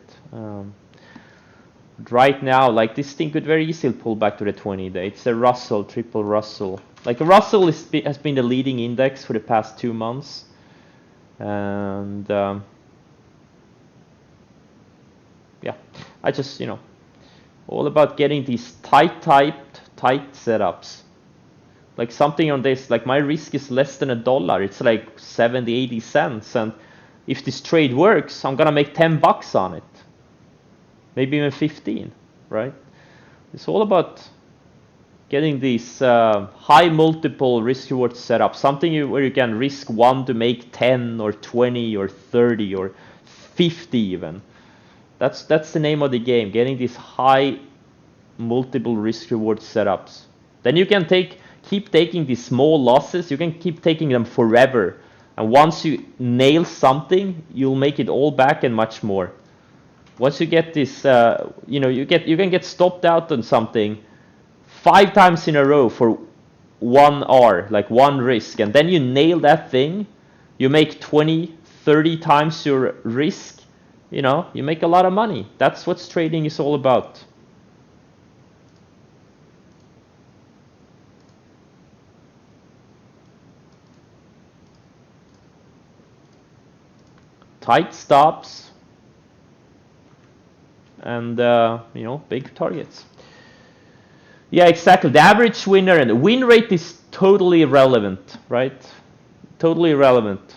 Right now, like this thing could very easily pull back to the 20-day. It's a Russell, triple Russell. Like a Russell has been the leading index for the past 2 months, and yeah, I just, you know, all about getting these tight setups. Like something on this, like my risk is less than $1. It's like 70, 80 cents, and if this trade works, I'm gonna make $10 on it. Maybe even 15, right? It's all about getting these high multiple risk reward setup, something where you can risk 1 to make 10 or 20 or 30 or 50 even. That's the name of the game, getting these high multiple risk reward setups. Then you can keep taking these small losses, you can keep taking them forever. And once you nail something, you'll make it all back and much more. Once you get this, you know, you can get stopped out on something 5 times in a row for 1R, like one risk, and then you nail that thing, you make 20, 30 times your risk, you know, you make a lot of money. That's what trading is all about. Tight stops and you know, big targets. Yeah, exactly. The average winner and the win rate is totally irrelevant, right? Totally irrelevant.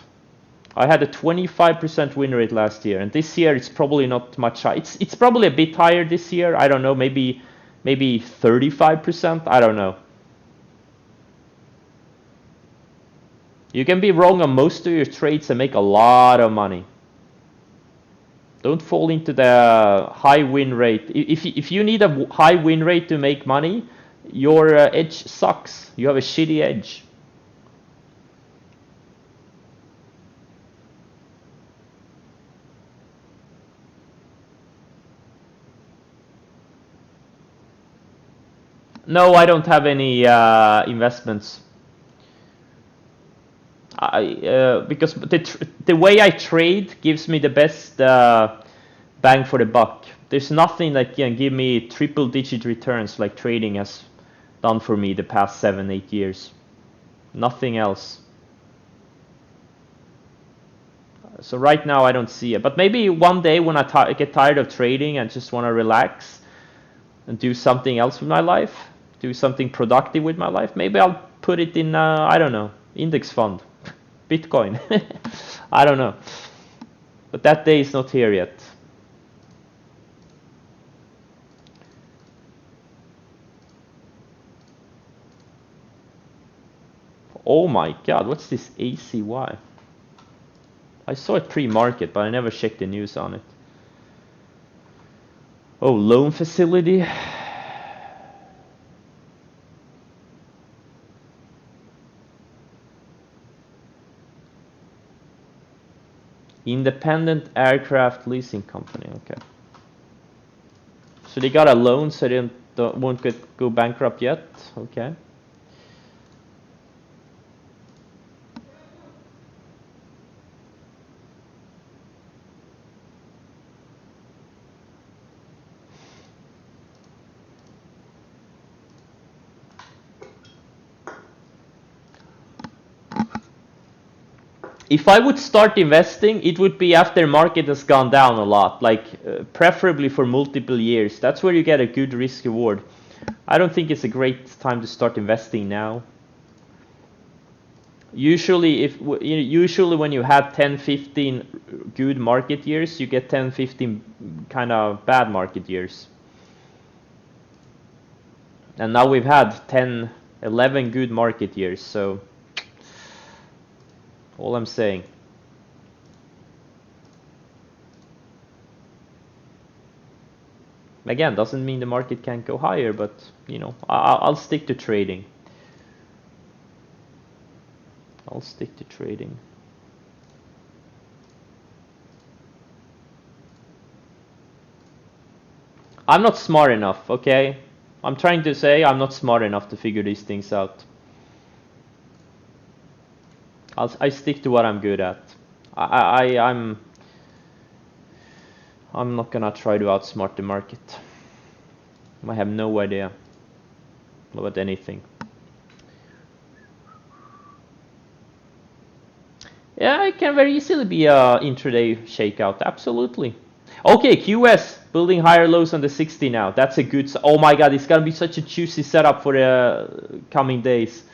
I had a 25% win rate last year, and this year it's probably not much higher. It's probably a bit higher this year. I don't know, maybe 35%. I don't know. You can be wrong on most of your trades and make a lot of money. Don't fall into the high win rate. If you need a high win rate to make money, your edge sucks. You have a shitty edge. No, I don't have any investments. Because the way I trade gives me the best bang for the buck. There's nothing that can give me triple-digit returns like trading has done for me the past 7-8 years. Nothing else. So right now I don't see it. But maybe one day when I get tired of trading and just want to relax and do something else with my life, do something productive with my life, maybe I'll put it in, I don't know, index fund. Bitcoin. I don't know. But that day is not here yet. Oh my god, what's this ACY? I saw it pre-market, but I never checked the news on it. Oh, loan facility. Independent aircraft leasing company. Okay. So they got a loan, so they won't go bankrupt yet. Okay. If I would start investing, it would be after market has gone down a lot, like preferably for multiple years. That's where you get a good risk reward. I don't think it's a great time to start investing now. Usually when you have 10-15 good market years, you get 10-15 kind of bad market years. And now we've had 10-11 good market years, so all I'm saying. Again, doesn't mean the market can't go higher, but I'll stick to trading. I'll stick to trading. I'm not smart enough, okay? I'm trying to say I'm not smart enough to figure these things out. I stick to what I'm good at. I'm not gonna try to outsmart the market. I have no idea about anything. Yeah, it can very easily be a intraday shakeout. Absolutely. Okay, QS building higher lows on the 60 now. That's a good. Oh my God, it's gonna be such a juicy setup for the coming days.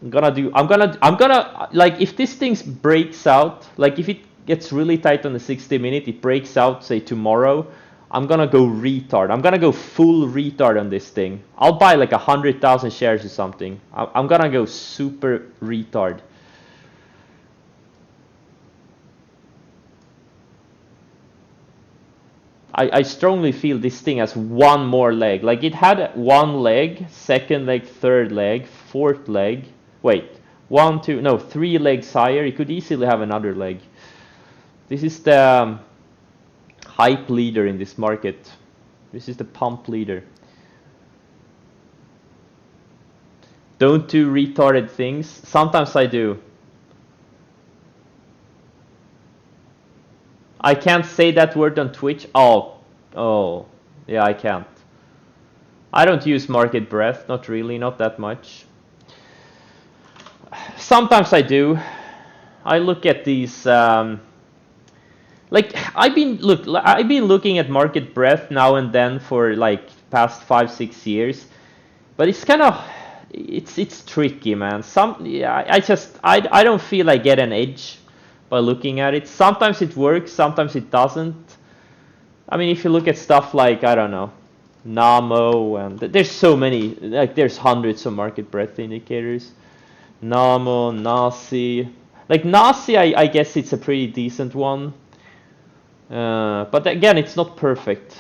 I'm gonna like if this thing breaks out, like if it gets really tight on the 60-minute, it breaks out say tomorrow. I'm gonna go retard. I'm gonna go full retard on this thing. I'll buy like 100,000 shares or something. I'm gonna go super retard. I strongly feel this thing has one more leg. Like it had one leg, second leg, third leg, fourth leg. Wait, one, two, no, 3 legs higher. It could easily have another leg. This is the hype leader in this market. This is the pump leader. Don't do retarded things. Sometimes I do. I can't say that word on Twitch. Oh, yeah, I can't. I don't use market breadth, not really, not that much. Sometimes I do. I look at these. Like I've been looking at market breadth now and then for like past 5-6 years, but it's kind of it's tricky, man. I don't feel I get an edge by looking at it. Sometimes it works, sometimes it doesn't. I mean, if you look at stuff like, I don't know, Namo, and there's so many, like there's hundreds of market breadth indicators. Namo, Nasi. Like Nasi, I guess it's a pretty decent one. But again, it's not perfect.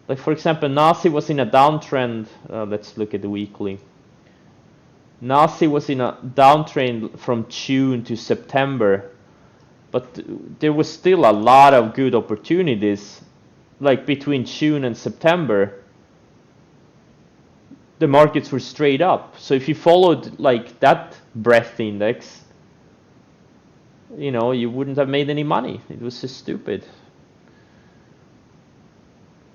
Like for example, Nasi was in a downtrend. Let's look at the weekly. Nasi was in a downtrend from June to September, but there was still a lot of good opportunities. Like between June and September, the markets were straight up. So if you followed like that breadth index, you wouldn't have made any money. It was just stupid.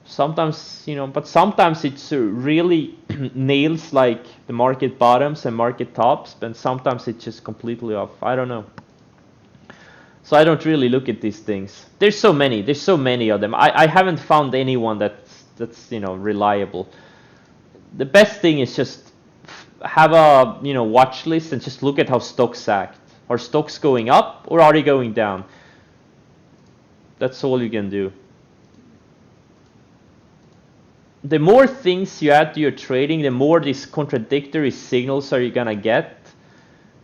Sometimes, but sometimes it's really nails like the market bottoms and market tops, but sometimes it's just completely off. I don't know. So I don't really look at these things. There's so many of them. I haven't found anyone that's reliable. The best thing is just have a watch list and just look at how stocks act. Are stocks going up or are they going down? That's all you can do. The more things you add to your trading, the more these contradictory signals are you gonna get,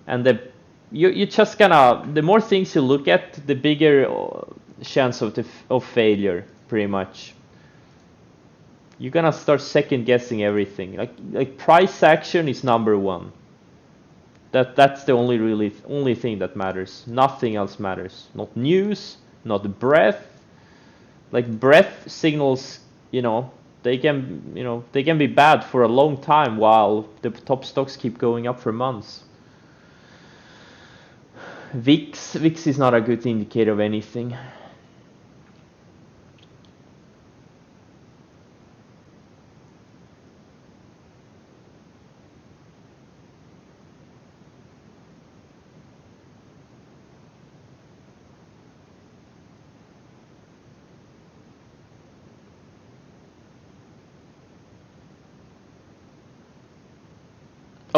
and you just gonna, the more things you look at, the bigger chance of failure, pretty much. You're gonna start second guessing everything. Like price action is number one. That's the only thing that matters. Nothing else matters. Not news, not breadth. Like breadth signals, they can be bad for a long time while the top stocks keep going up for months. VIX is not a good indicator of anything.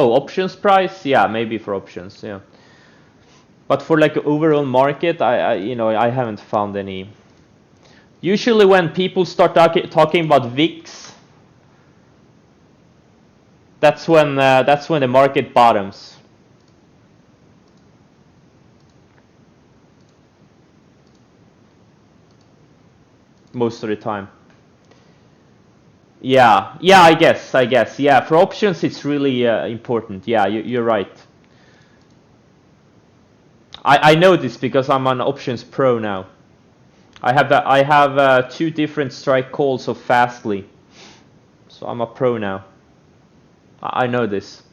Oh, options price? Yeah, maybe for options, yeah. But for like overall market, I haven't found any. Usually when people start talking about VIX, that's when the market bottoms. Most of the time. Yeah, I guess. Yeah, for options it's really important. Yeah, you're right. I know this because I'm an options pro now. I have 2 different strike calls of Fastly, so I'm a pro now. I know this.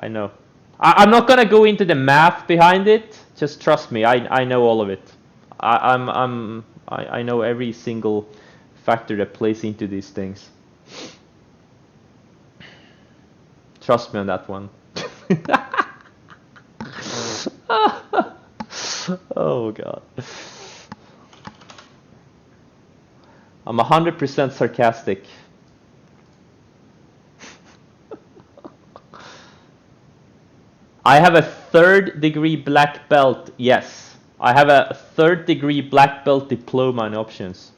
I know. I'm not gonna go into the math behind it. Just trust me. I know all of it. I know every single factor that plays into these things. Trust me on that one. Oh god. I'm 100% sarcastic. I have a 3rd degree black belt, yes. I have a 3rd degree black belt diploma in options.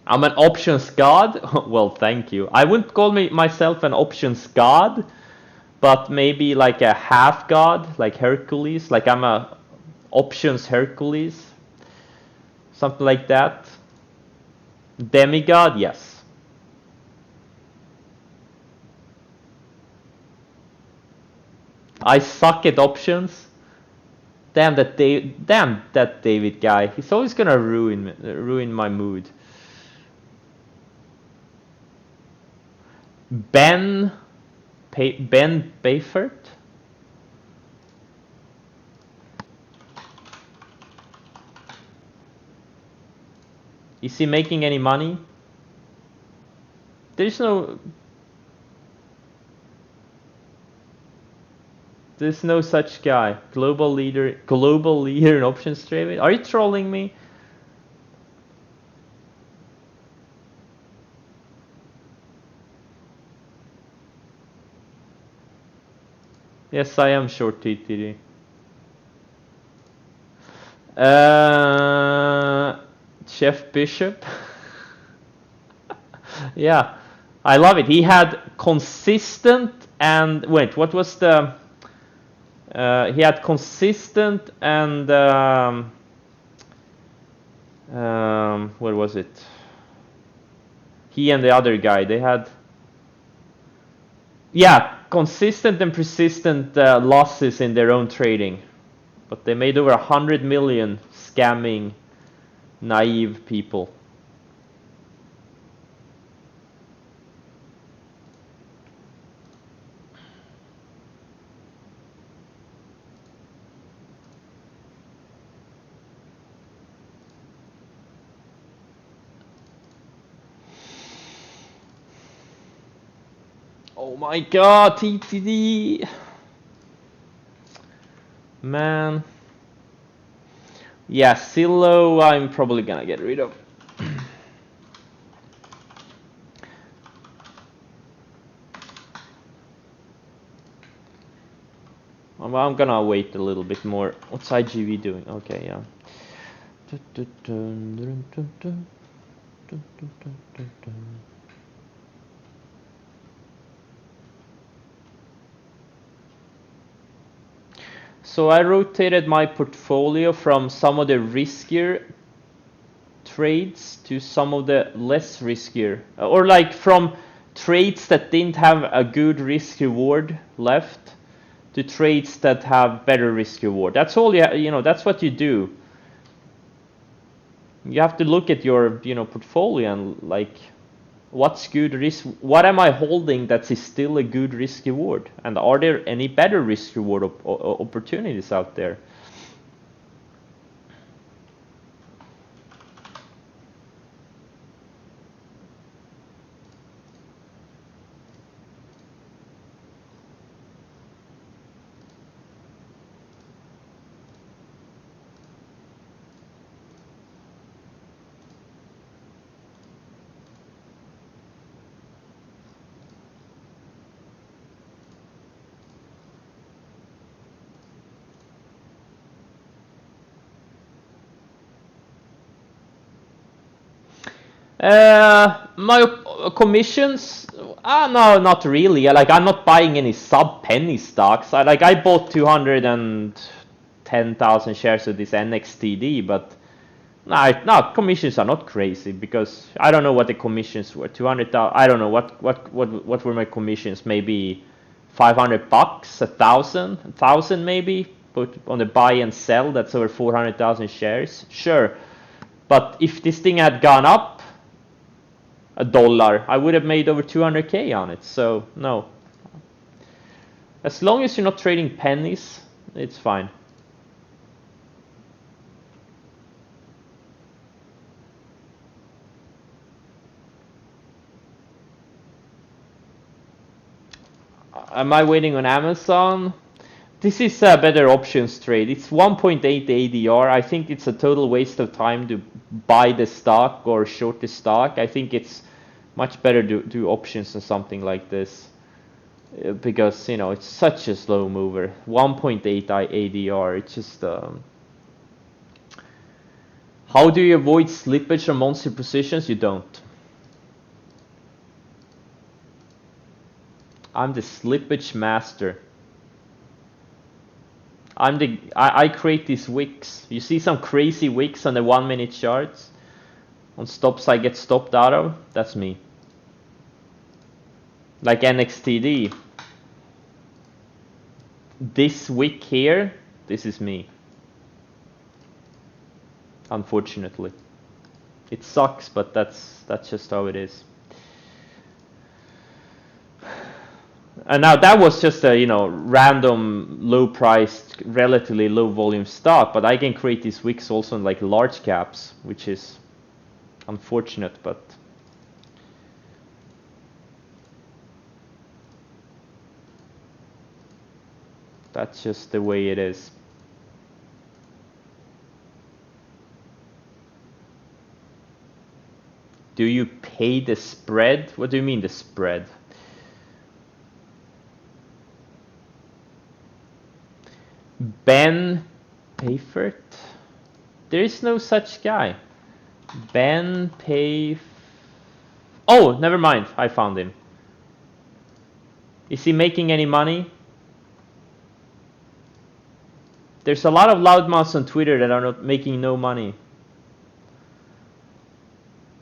I'm an options god? Well, thank you. I wouldn't call myself an options god, but maybe like a half god, like Hercules. Like I'm a options Hercules. Something like that. Demigod, yes. I suck at options. Damn that David guy. He's always gonna ruin my mood. Ben Bayford? Is he making any money? There's no such guy. Global leader in options trading. Are you trolling me? Yes, I am short TTD. Chef Bishop. Yeah, I love it. He had consistent and wait, what was the? He had consistent and what was it? He and the other guy, they had, yeah, consistent and persistent losses in their own trading, but they made over 100 million scamming naive people. Oh my god, TTD! Man. Yeah, Silo I'm probably gonna get rid of. I'm gonna wait a little bit more. What's IGV doing? Okay, yeah. So I rotated my portfolio from some of the riskier trades to some of the less riskier, or like from trades that didn't have a good risk reward left to trades that have better risk reward. That's all that's what you do. You have to look at your portfolio and like, what's good risk, what am I holding that is still a good risk reward, and are there any better risk reward opportunities out there? My commissions, no, not really. Like, I'm not buying any sub penny stocks. I bought 210,000 shares of this NXTD, but no, commissions are not crazy because I don't know what the commissions were. 200,000. I don't know what were my commissions. Maybe $500, 1,000 maybe. Put on the buy and sell. That's over 400,000 shares. Sure, but if this thing had gone up $1, I would have made over 200K on it. So no. As long as you're not trading pennies, it's fine. Am I waiting on Amazon? This is a better options trade. It's 1.8 ADR. I think it's a total waste of time to buy the stock or short the stock. I think it's much better to do options on something like this because it's such a slow mover. 1.8 ADR. It's just how do you avoid slippage from monthly positions? You don't. I'm the slippage master. I create these wicks. You see some crazy wicks on the 1 minute charts? On stops I get stopped out of? That's me. Like NXTD. This wick here, this is me. Unfortunately. It sucks, but that's just how it is. And now that was just a random low priced, relatively low volume stock, but I can create these wicks also in like large caps, which is unfortunate, but that's just the way it is. Do you pay the spread? What do you mean the spread? Ben Payfort? There is no such guy. Ben Pay. Oh, never mind. I found him. Is he making any money? There's a lot of loudmouths on Twitter that are not making no money.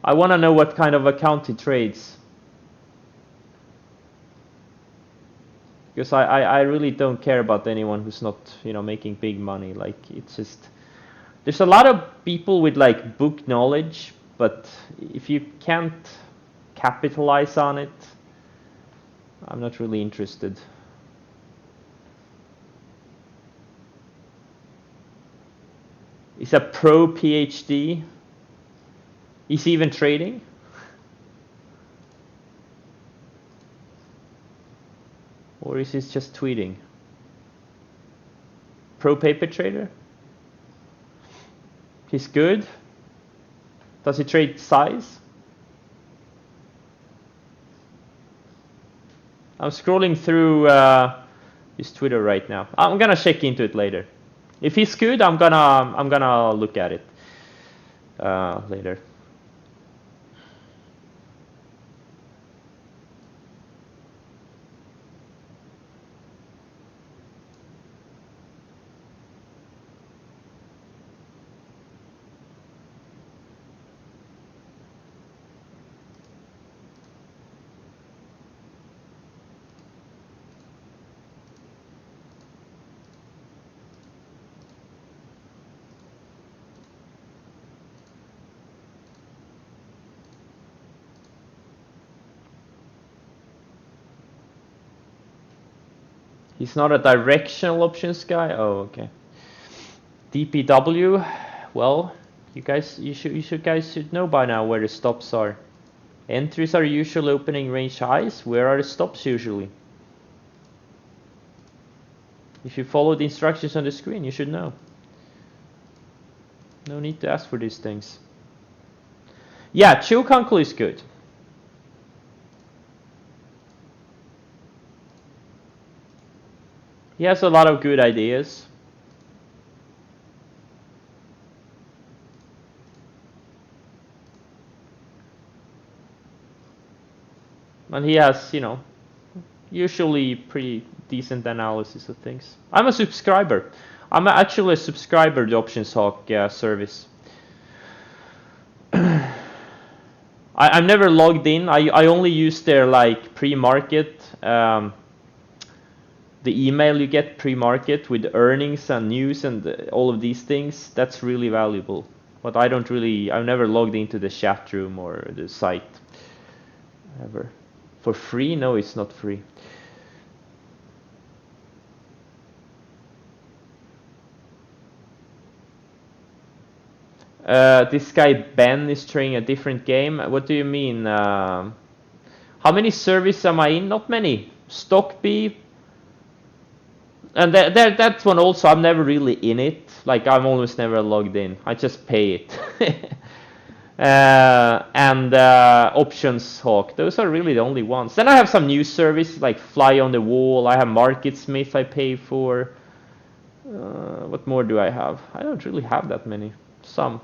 I want to know what kind of account he trades. Because I really don't care about anyone who's not making big money. Like, it's just there's a lot of people with like book knowledge, but if you can't capitalize on it, I'm not really interested. He's a pro PhD. Is he even trading? Or is he just tweeting? Pro paper trader? He's good. Does he trade size? I'm scrolling through his Twitter right now. I'm gonna check into it later. If he's good, I'm gonna look at it later. He's not a directional options guy. Oh, okay. DPW. Well, you should know by now where the stops are. Entries are usually opening range highs. Where are the stops usually? If you follow the instructions on the screen, you should know. No need to ask for these things. Yeah, Chilkunkel is good. He has a lot of good ideas. and he has, usually pretty decent analysis of things. I'm a subscriber. I'm actually a subscriber to Options Hawk service. I've never logged in. I only use their like pre-market, the email you get pre-market with earnings and news and all of these things. That's really valuable. But I've never logged into the chat room or the site ever. For free? No, it's not free. This guy Ben is trying a different game. What do you mean? How many services am I in? Not many. Stockbee. And that one also, I'm never really in it. Like, I'm almost never logged in. I just pay it. And Options Hawk. Those are really the only ones. Then I have some news services like Fly on the Wall. I have MarketSmith I pay for. What more do I have? I don't really have that many. Some.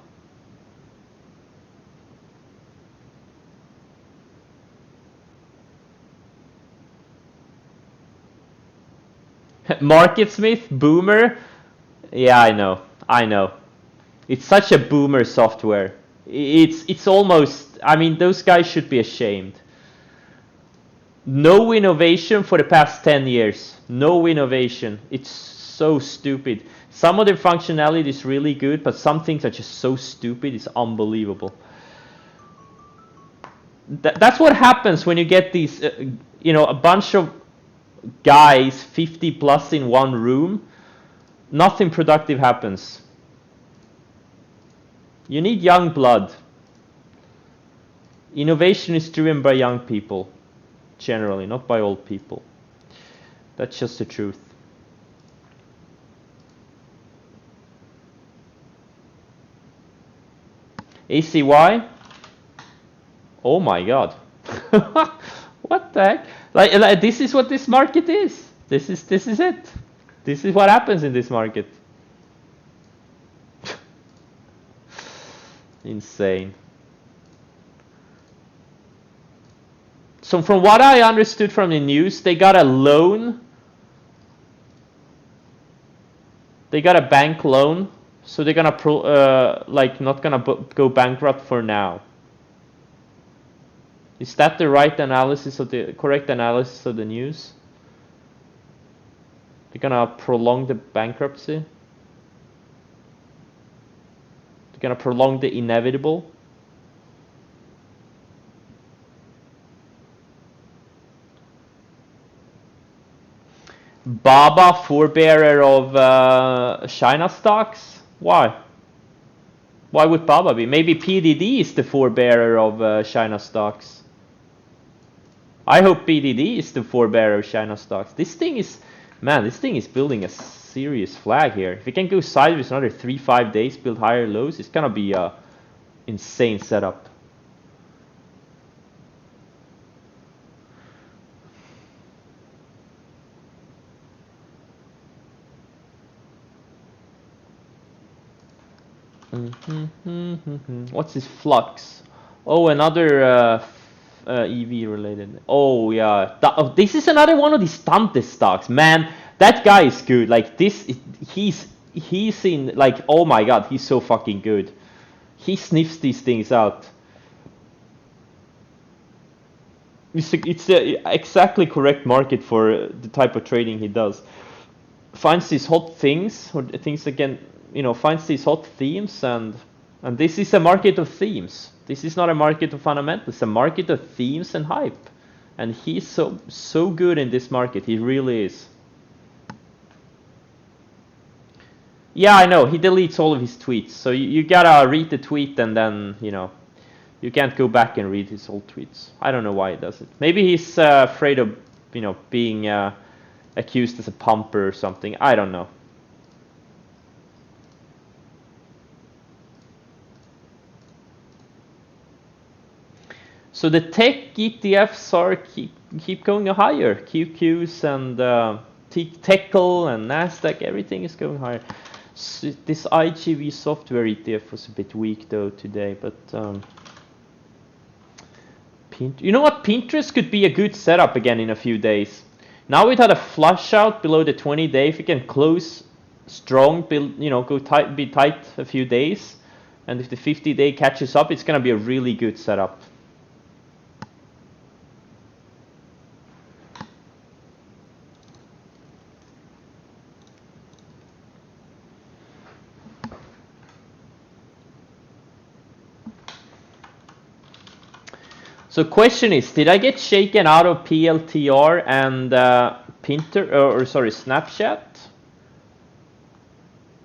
MarketSmith, Boomer. Yeah, I know. It's such a boomer software. It's almost. I mean, those guys should be ashamed. No innovation for the past 10 years. No innovation. It's so stupid. Some of the functionality is really good, but some things are just so stupid. It's unbelievable. That's what happens when you get these, a bunch of guys 50 plus in one room. Nothing productive happens. You need young blood. Innovation is driven by young people, generally, not by old people. That's just the truth. ACY? Oh my god. What the heck? Like this is what this market is. This is it. This is what happens in this market. Insane. So from what I understood from the news, they got a loan. They got a bank loan, so they're gonna not gonna go bankrupt for now. Is that the right analysis of the correct analysis of the news? They're gonna prolong the bankruptcy. They're gonna prolong the inevitable. Baba, forebearer of China stocks? Why? Why would Baba be? Maybe PDD is the forebearer of China stocks. I hope PDD is the forebearer of China stocks. This thing is building a serious flag here. If it can go sideways another 3-5 days, build higher lows, it's gonna be a insane setup. What's this Flux? Oh, another EV related. Oh yeah, this is another one of these Tante stocks. Man, that guy is good. Like this, he's in like, oh my god, he's so fucking good. He sniffs these things out. It's the exactly correct market for the type of trading he does. Finds these hot things, or things again, finds these hot themes, and this is a market of themes. This is not a market of fundamentals. It's a market of themes and hype, and he's so good in this market. He really is. Yeah, I know. He deletes all of his tweets, so you gotta read the tweet and then you can't go back and read his old tweets. I don't know why he does it. Maybe he's afraid of being accused as a pumper or something. I don't know. So the tech ETFs are keep going higher. QQs and Teckle and Nasdaq, everything is going higher. So this IGV software ETF was a bit weak though today, but You know what? Pinterest could be a good setup again in a few days. Now we've had a flush out below the 20-day. If we can close strong, build, go tight, be tight a few days, and if the 50-day catches up, it's gonna be a really good setup. So question is, did I get shaken out of PLTR and Snapchat?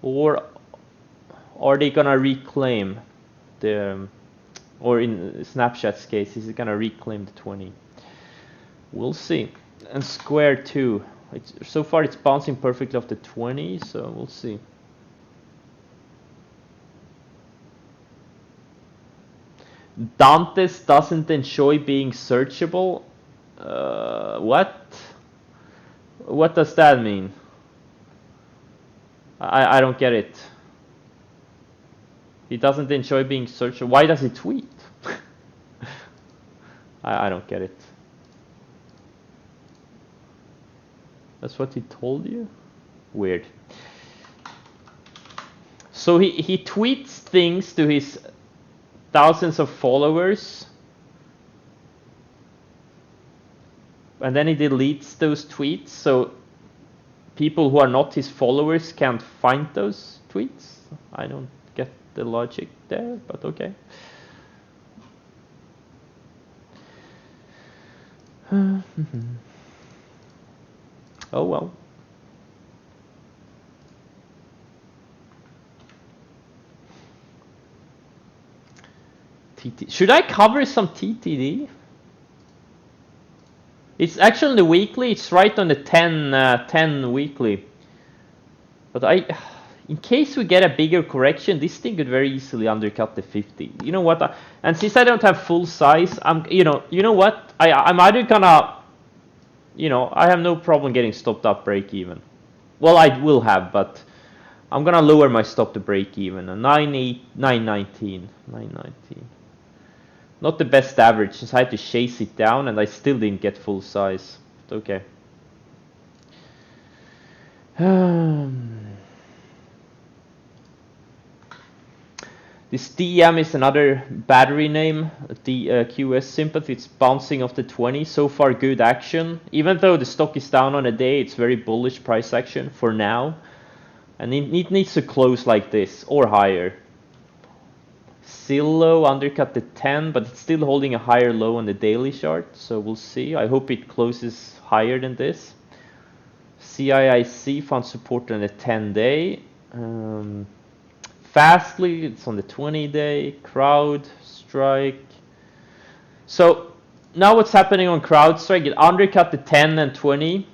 Or are they gonna reclaim the, or in Snapchat's case, is it gonna reclaim the 20? We'll see. And Square too. So far it's bouncing perfectly off the 20, so we'll see. Dantes doesn't enjoy being searchable. What? What does that mean? I don't get it. He doesn't enjoy being searchable. Why does he tweet? I don't get it. That's what he told you? Weird. So he tweets things to his thousands of followers, and then he deletes those tweets so people who are not his followers can't find those tweets. I don't get the logic there, but okay. Oh well. Should I cover some TTD? It's actually the weekly. It's right on the 10 weekly. But in case we get a bigger correction, this thing could very easily undercut the 50. You know what? And since I don't have full size, you know what? I'm either gonna, I have no problem getting stopped up break even. Well, I will have, but I'm gonna lower my stop to break even. 919. Not the best average, since I had to chase it down and I still didn't get full size. But okay. This DM is another battery name, the QS sympathy. It's bouncing off the 20. So far, good action. Even though the stock is down on a day, it's very bullish price action for now. And it needs to close like this or higher. Still low, undercut the 10, but it's still holding a higher low on the daily chart. So we'll see. I hope it closes higher than this. CIIC found support on the 10-day. Fastly, it's on the 20-day. CrowdStrike. So now what's happening on CrowdStrike? It undercut the 10 and 20.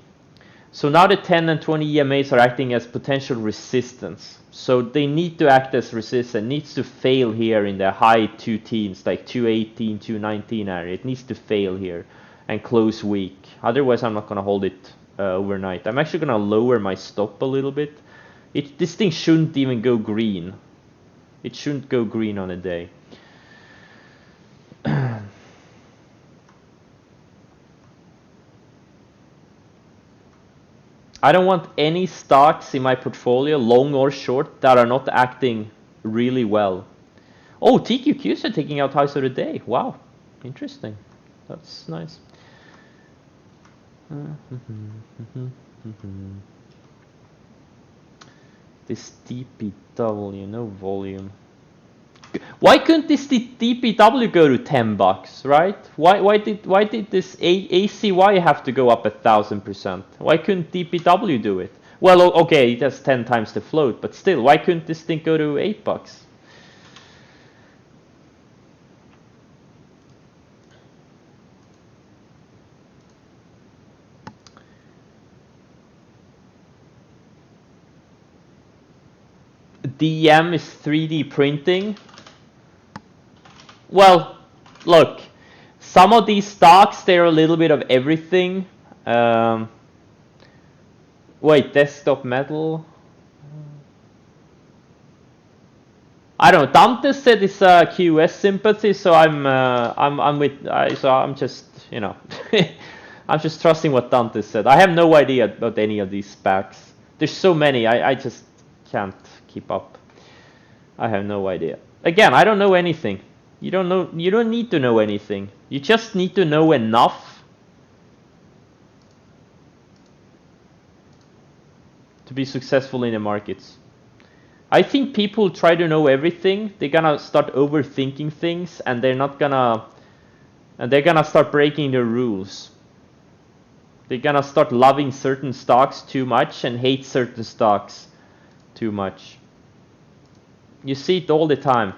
So now the 10 and 20 EMAs are acting as potential resistance. So they need to act as resistance. It needs to fail here in the high two teens, like 218, 219 area. It needs to fail here and close weak. Otherwise, I'm not going to hold it overnight. I'm actually going to lower my stop a little bit. This thing shouldn't even go green. It shouldn't go green on a day. I don't want any stocks in my portfolio, long or short, that are not acting really well. Oh, TQQs are taking out highs of the day. Wow, interesting. That's nice. This DPW, no volume. Why couldn't this DPW go to $10, right? Why did this ACY have to go up 1,000%? Why couldn't DPW do it? Well, okay, that's 10 times the float, but still, why couldn't this thing go to $8? DM is 3D printing. Well, look, some of these stocks, they're a little bit of everything. Wait, desktop metal. I don't know. Dante said it's QS sympathy, so I'm with. So I'm just, you know, I'm just trusting what Dante said. I have no idea about any of these SPACs. There's so many. I just can't keep up. I have no idea. Again, I don't know anything. You don't know. You don't need to know anything. You just need to know enough to be successful in the markets. I think people try to know everything. They're gonna start overthinking things, and they're gonna start breaking the rules. They're gonna start loving certain stocks too much and hate certain stocks too much. You see it all the time.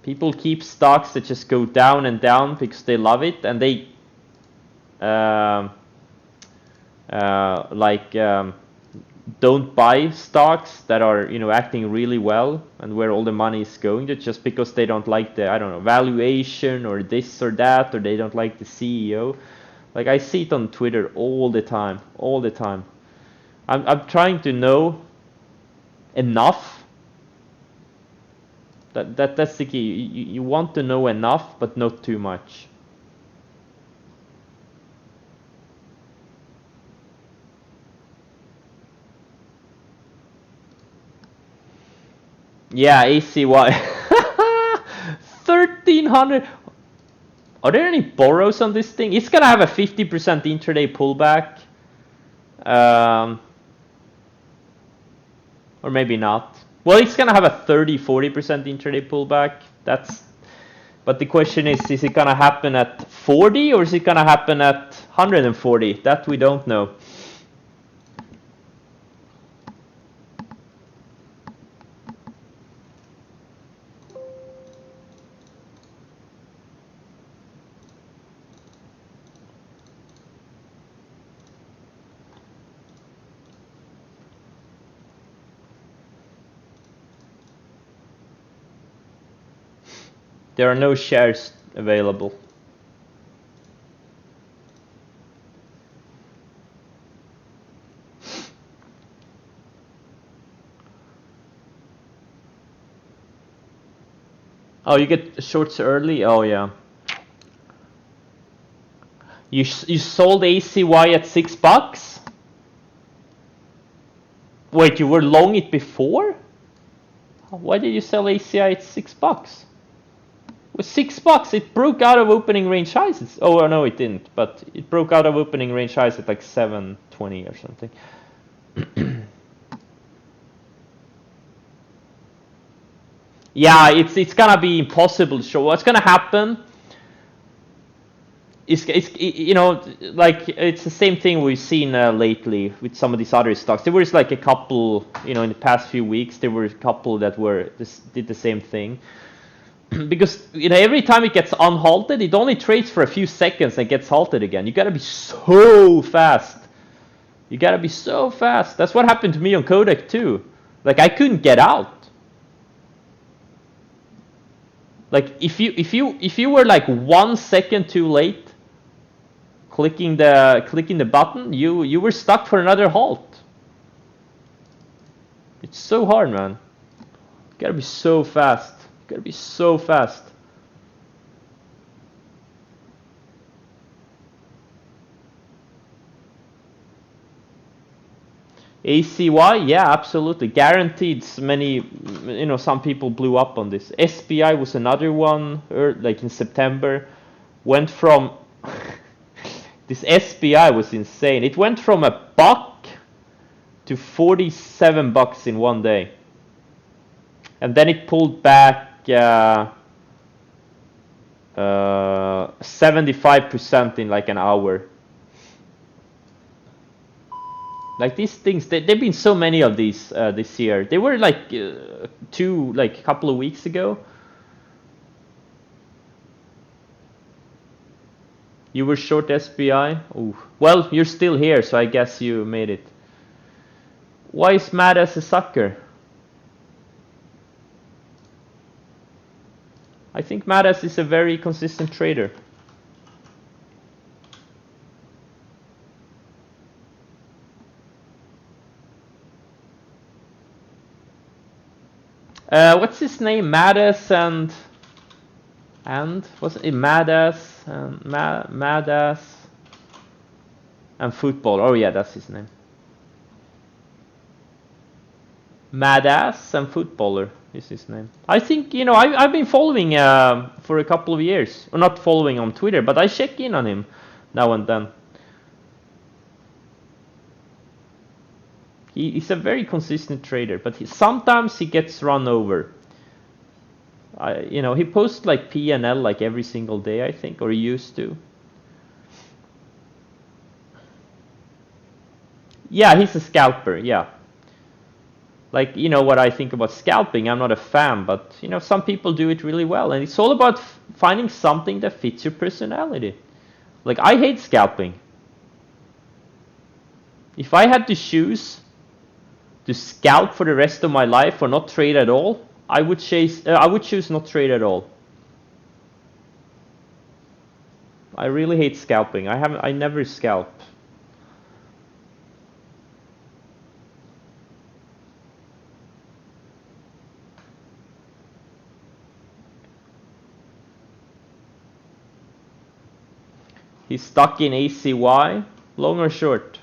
People keep stocks that just go down and down because they love it, and they don't buy stocks that are, you know, acting really well and where all the money is going to, just because they don't like the, I don't know, valuation or this or that, or they don't like the CEO. Like, I see it on Twitter all the time, all the time. I'm trying to know enough. That's the key. You want to know enough, but not too much. Yeah, ACY. 1300. Are there any borrows on this thing? It's gonna have a 50% intraday pullback. Or maybe not. Well, it's gonna have a 30-40% intraday pullback. But the question is it gonna happen at 40 or is it gonna happen at 140? That we don't know. There are no shares available. Oh, you get shorts early? Oh, yeah. You sold ACY at $6? Wait, you were long it before? Why did you sell ACI at $6? With $6, it broke out of opening range highs. Oh no, it didn't. But it broke out of opening range highs at like 720 or something. Yeah, it's gonna be impossible to show. What's gonna happen is, you know, like, it's the same thing we've seen lately with some of these other stocks. There was like a couple, you know, in the past few weeks, there were a couple that did the same thing. Because, you know, every time it gets unhalted, it only trades for a few seconds and gets halted again. You gotta be so fast. You gotta be so fast. That's what happened to me on Kodak too. Like, I couldn't get out. Like, if you were like 1 second too late clicking the button, you were stuck for another halt. It's so hard, man. You gotta be so fast. You gotta be so fast. ACY, yeah, absolutely, guaranteed. Many, you know, some people blew up on this. SPI was another one, like in September, went from this SPI was insane. It went from $1 to $47 in one day, and then it pulled back 75% in like an hour. Like, these things, there've been so many of these this year. They were like a couple of weeks ago. You were short SPI? Ooh. Well, you're still here, so I guess you made it. Why is Mad as a sucker? I think Mad as is a very consistent trader. What's his name? Madas and what's it? Madas and Madas and football. Oh yeah, that's his name. Madass and footballer is his name. I think I've been following for a couple of years, or not following on Twitter, but I check in on him now and then. He's a very consistent trader, but sometimes he gets run over. He posts like P&L like every single day, I think, or he used to. Yeah, he's a scalper, yeah. Like, what I think about scalping, I'm not a fan, but, some people do it really well. And it's all about finding something that fits your personality. Like, I hate scalping. If I had to choose to scalp for the rest of my life or not trade at all, I would choose not trade at all. I really hate scalping. I never scalp. He's stuck in ACY, long or short?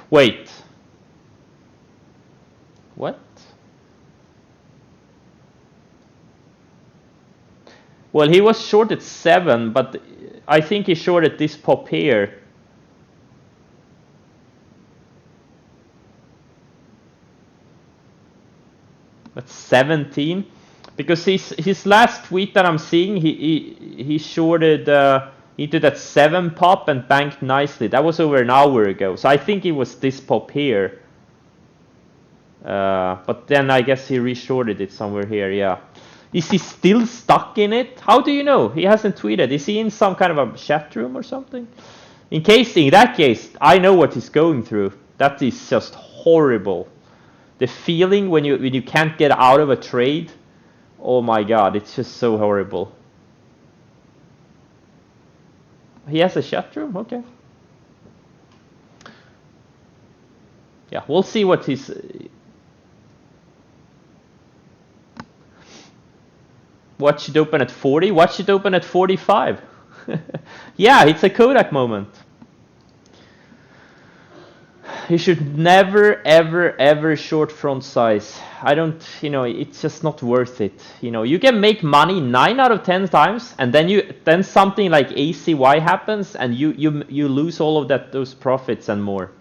Wait. What? Well, he was short at 7, but I think he shorted this pop here. That's 17. Because his last tweet that I'm seeing, he shorted into that 7 pop and banked nicely. That was over an hour ago. So I think it was this pop here. But then I guess he reshorted it somewhere here, yeah. Is he still stuck in it? How do you know? He hasn't tweeted. Is he in some kind of a chat room or something? In that case, I know what he's going through. That is just horrible. The feeling when you can't get out of a trade, oh my god, it's just so horrible. He has a chat room? Okay. Yeah, we'll see what he's... Watch it open at 40? Watch it open at 45. Yeah, it's a Kodak moment. You should never, ever, ever short front size. I don't, it's just not worth it. You can make money 9 out of 10 times, and then something like ACY happens, and you lose all of those profits and more.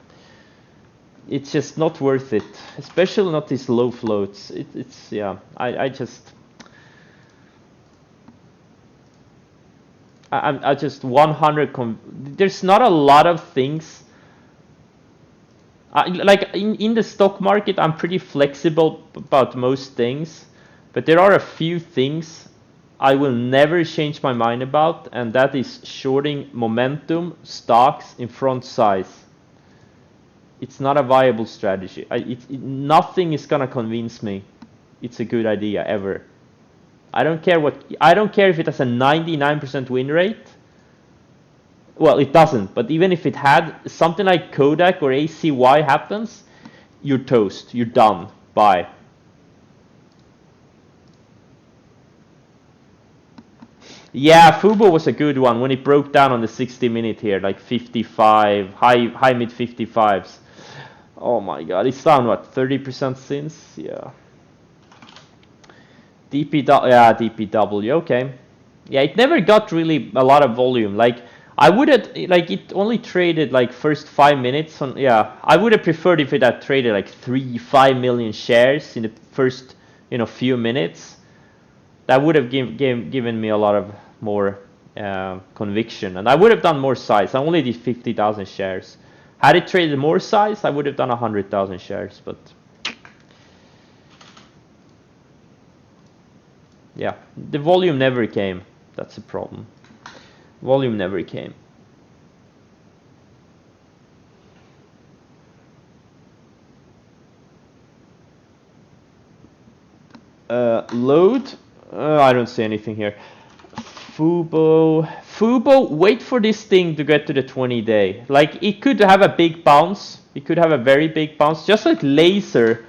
It's just not worth it, especially not these low floats. It's yeah. I just 100. There's not a lot of things. Like in the stock market, I'm pretty flexible about most things, but there are a few things I will never change my mind about, and that is shorting momentum stocks in front size. It's not a viable strategy. Nothing is gonna convince me it's a good idea ever. I don't care if it has a 99% win rate. Well, it doesn't, but even if it had, something like Kodak or ACY happens, you're toast. You're done. Bye. Yeah, Fubo was a good one when it broke down on the 60-minute here, like 55, high mid 55s. Oh my god, it's down what, 30% since? Yeah. DPW, okay. Yeah, it never got really a lot of volume. Like I would have, like it only traded like first 5 minutes on, yeah. I would have preferred if it had traded like 5 million shares in the first, few minutes. That would have given me a lot of more conviction, and I would have done more size. I only did 50,000 shares. Had it traded more size, I would have done 100,000 shares, but yeah, the volume never came. That's a problem. Volume never came. Load. I don't see anything here. Fubo, wait for this thing to get to the 20-day. Like, it could have a big bounce. It could have a very big bounce. Just like Laser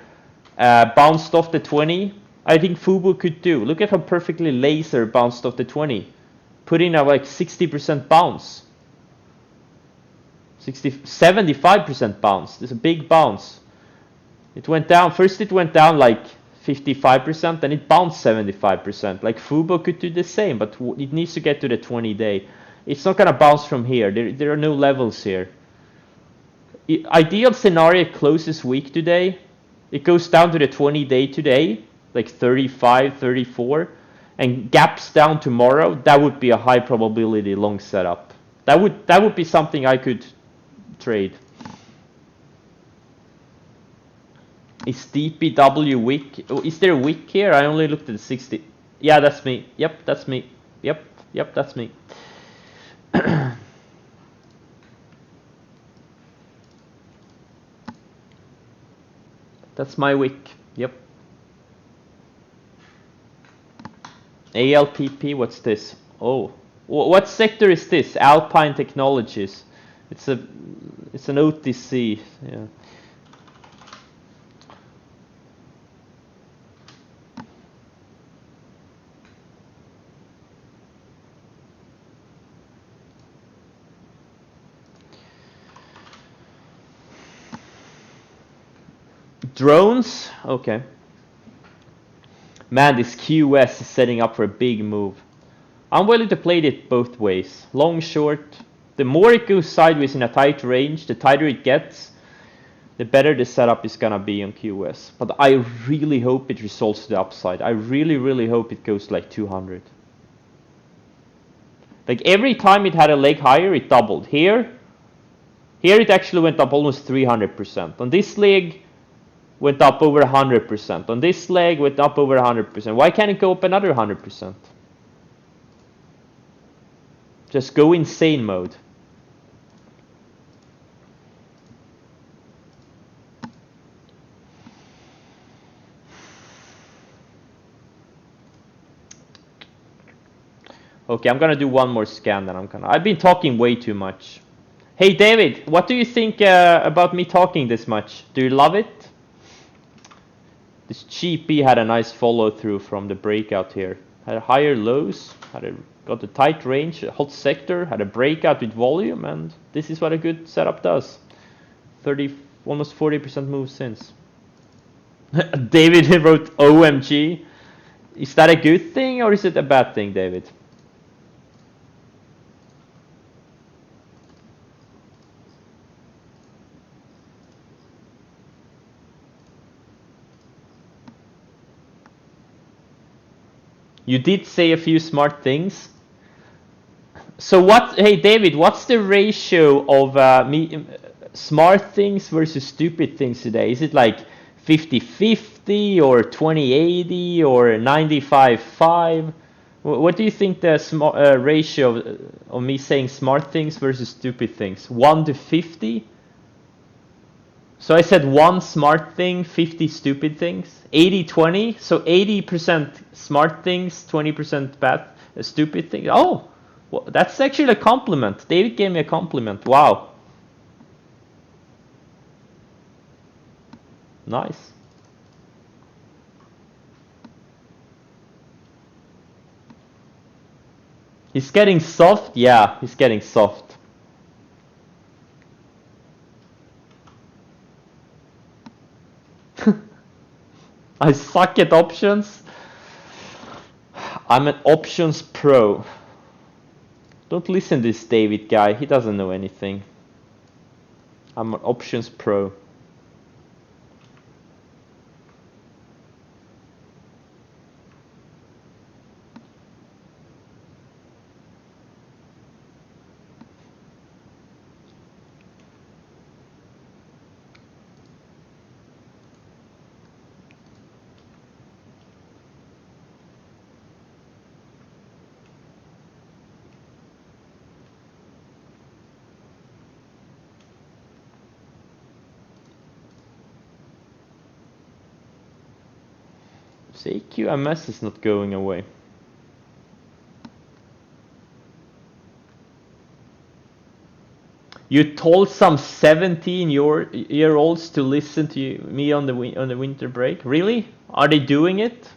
bounced off the 20. I think Fubo could do. Look at how perfectly Laser bounced off the 20. Put in a like 60% bounce. 75% bounce. There's a big bounce. It went down. First it went down like 55%, then it bounced 75%. Like Fubo could do the same, but it needs to get to the 20-day. It's not going to bounce from here. There are no levels here. Ideal scenario, closes week today. It goes down to the 20-day today, like 35, 34, and gaps down tomorrow. That would be a high probability long setup. That would be something I could trade. Is DPW wick? Is there a wick here? I only looked at the 60. Yeah, that's me. Yep, that's me. Yep, that's me. That's my wick. Yep. ALPP, what's this? Oh, what sector is this? Alpine Technologies. It's an OTC. Yeah. Drones? Okay. Man, this QS is setting up for a big move. I'm willing to play it both ways. Long, short. The more it goes sideways in a tight range, the tighter it gets, the better the setup is gonna be on QS. But I really hope it resolves to the upside. I really, really hope it goes like 200. Like every time it had a leg higher, it doubled. Here it actually went up almost 300%. On this leg, went up over 100%. On this leg, went up over 100%. Why can't it go up another 100%? Just go insane mode. Okay, I'm gonna do one more scan, then I've been talking way too much. Hey David, what do you think about me talking this much? Do you love it? This GP had a nice follow through from the breakout here. Had higher lows, got a tight range, a hot sector, had a breakout with volume, and this is what a good setup does. Almost 40% move since. David wrote OMG. Is that a good thing or is it a bad thing, David? You did say a few smart things. So hey David, what's the ratio of smart things versus stupid things today? Is it like 50-50 or 20-80 or 95-5? What do you think the ratio of me saying smart things versus stupid things? 1 to 50? So I said 1 smart thing, 50 stupid things. 80-20, so 80% smart things, 20% bad stupid things. Oh, well, that's actually a compliment. David gave me a compliment. Wow. Nice. He's getting soft? Yeah, he's getting soft. I suck at options. I'm an options pro. Don't listen to this David guy. He doesn't know anything. I'm an options pro. See, QMS is not going away. You told some 17-year-olds to listen to me on the winter break? Really? Are they doing it?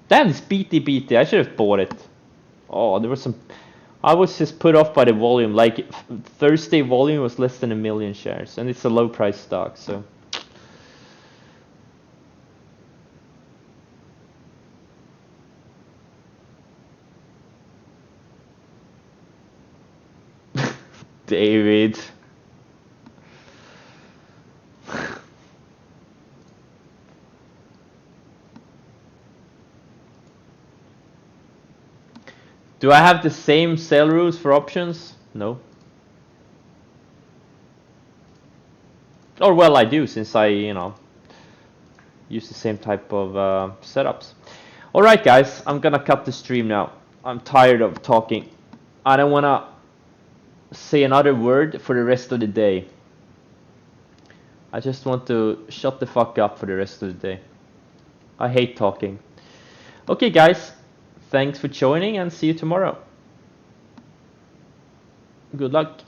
Damn, it's BT. I should have bought it. Oh, there was some. I was just put off by the volume. Like Thursday volume was less than 1 million shares, and it's a low price stock, so. David. Do I have the same sell rules for options? No. Or well, I do, since I, use the same type of setups. Alright guys, I'm gonna cut the stream now. I'm tired of talking. I don't wanna say another word for the rest of the day. I just want to shut the fuck up for the rest of the day. I hate talking. Okay guys, thanks for joining and see you tomorrow. Good luck.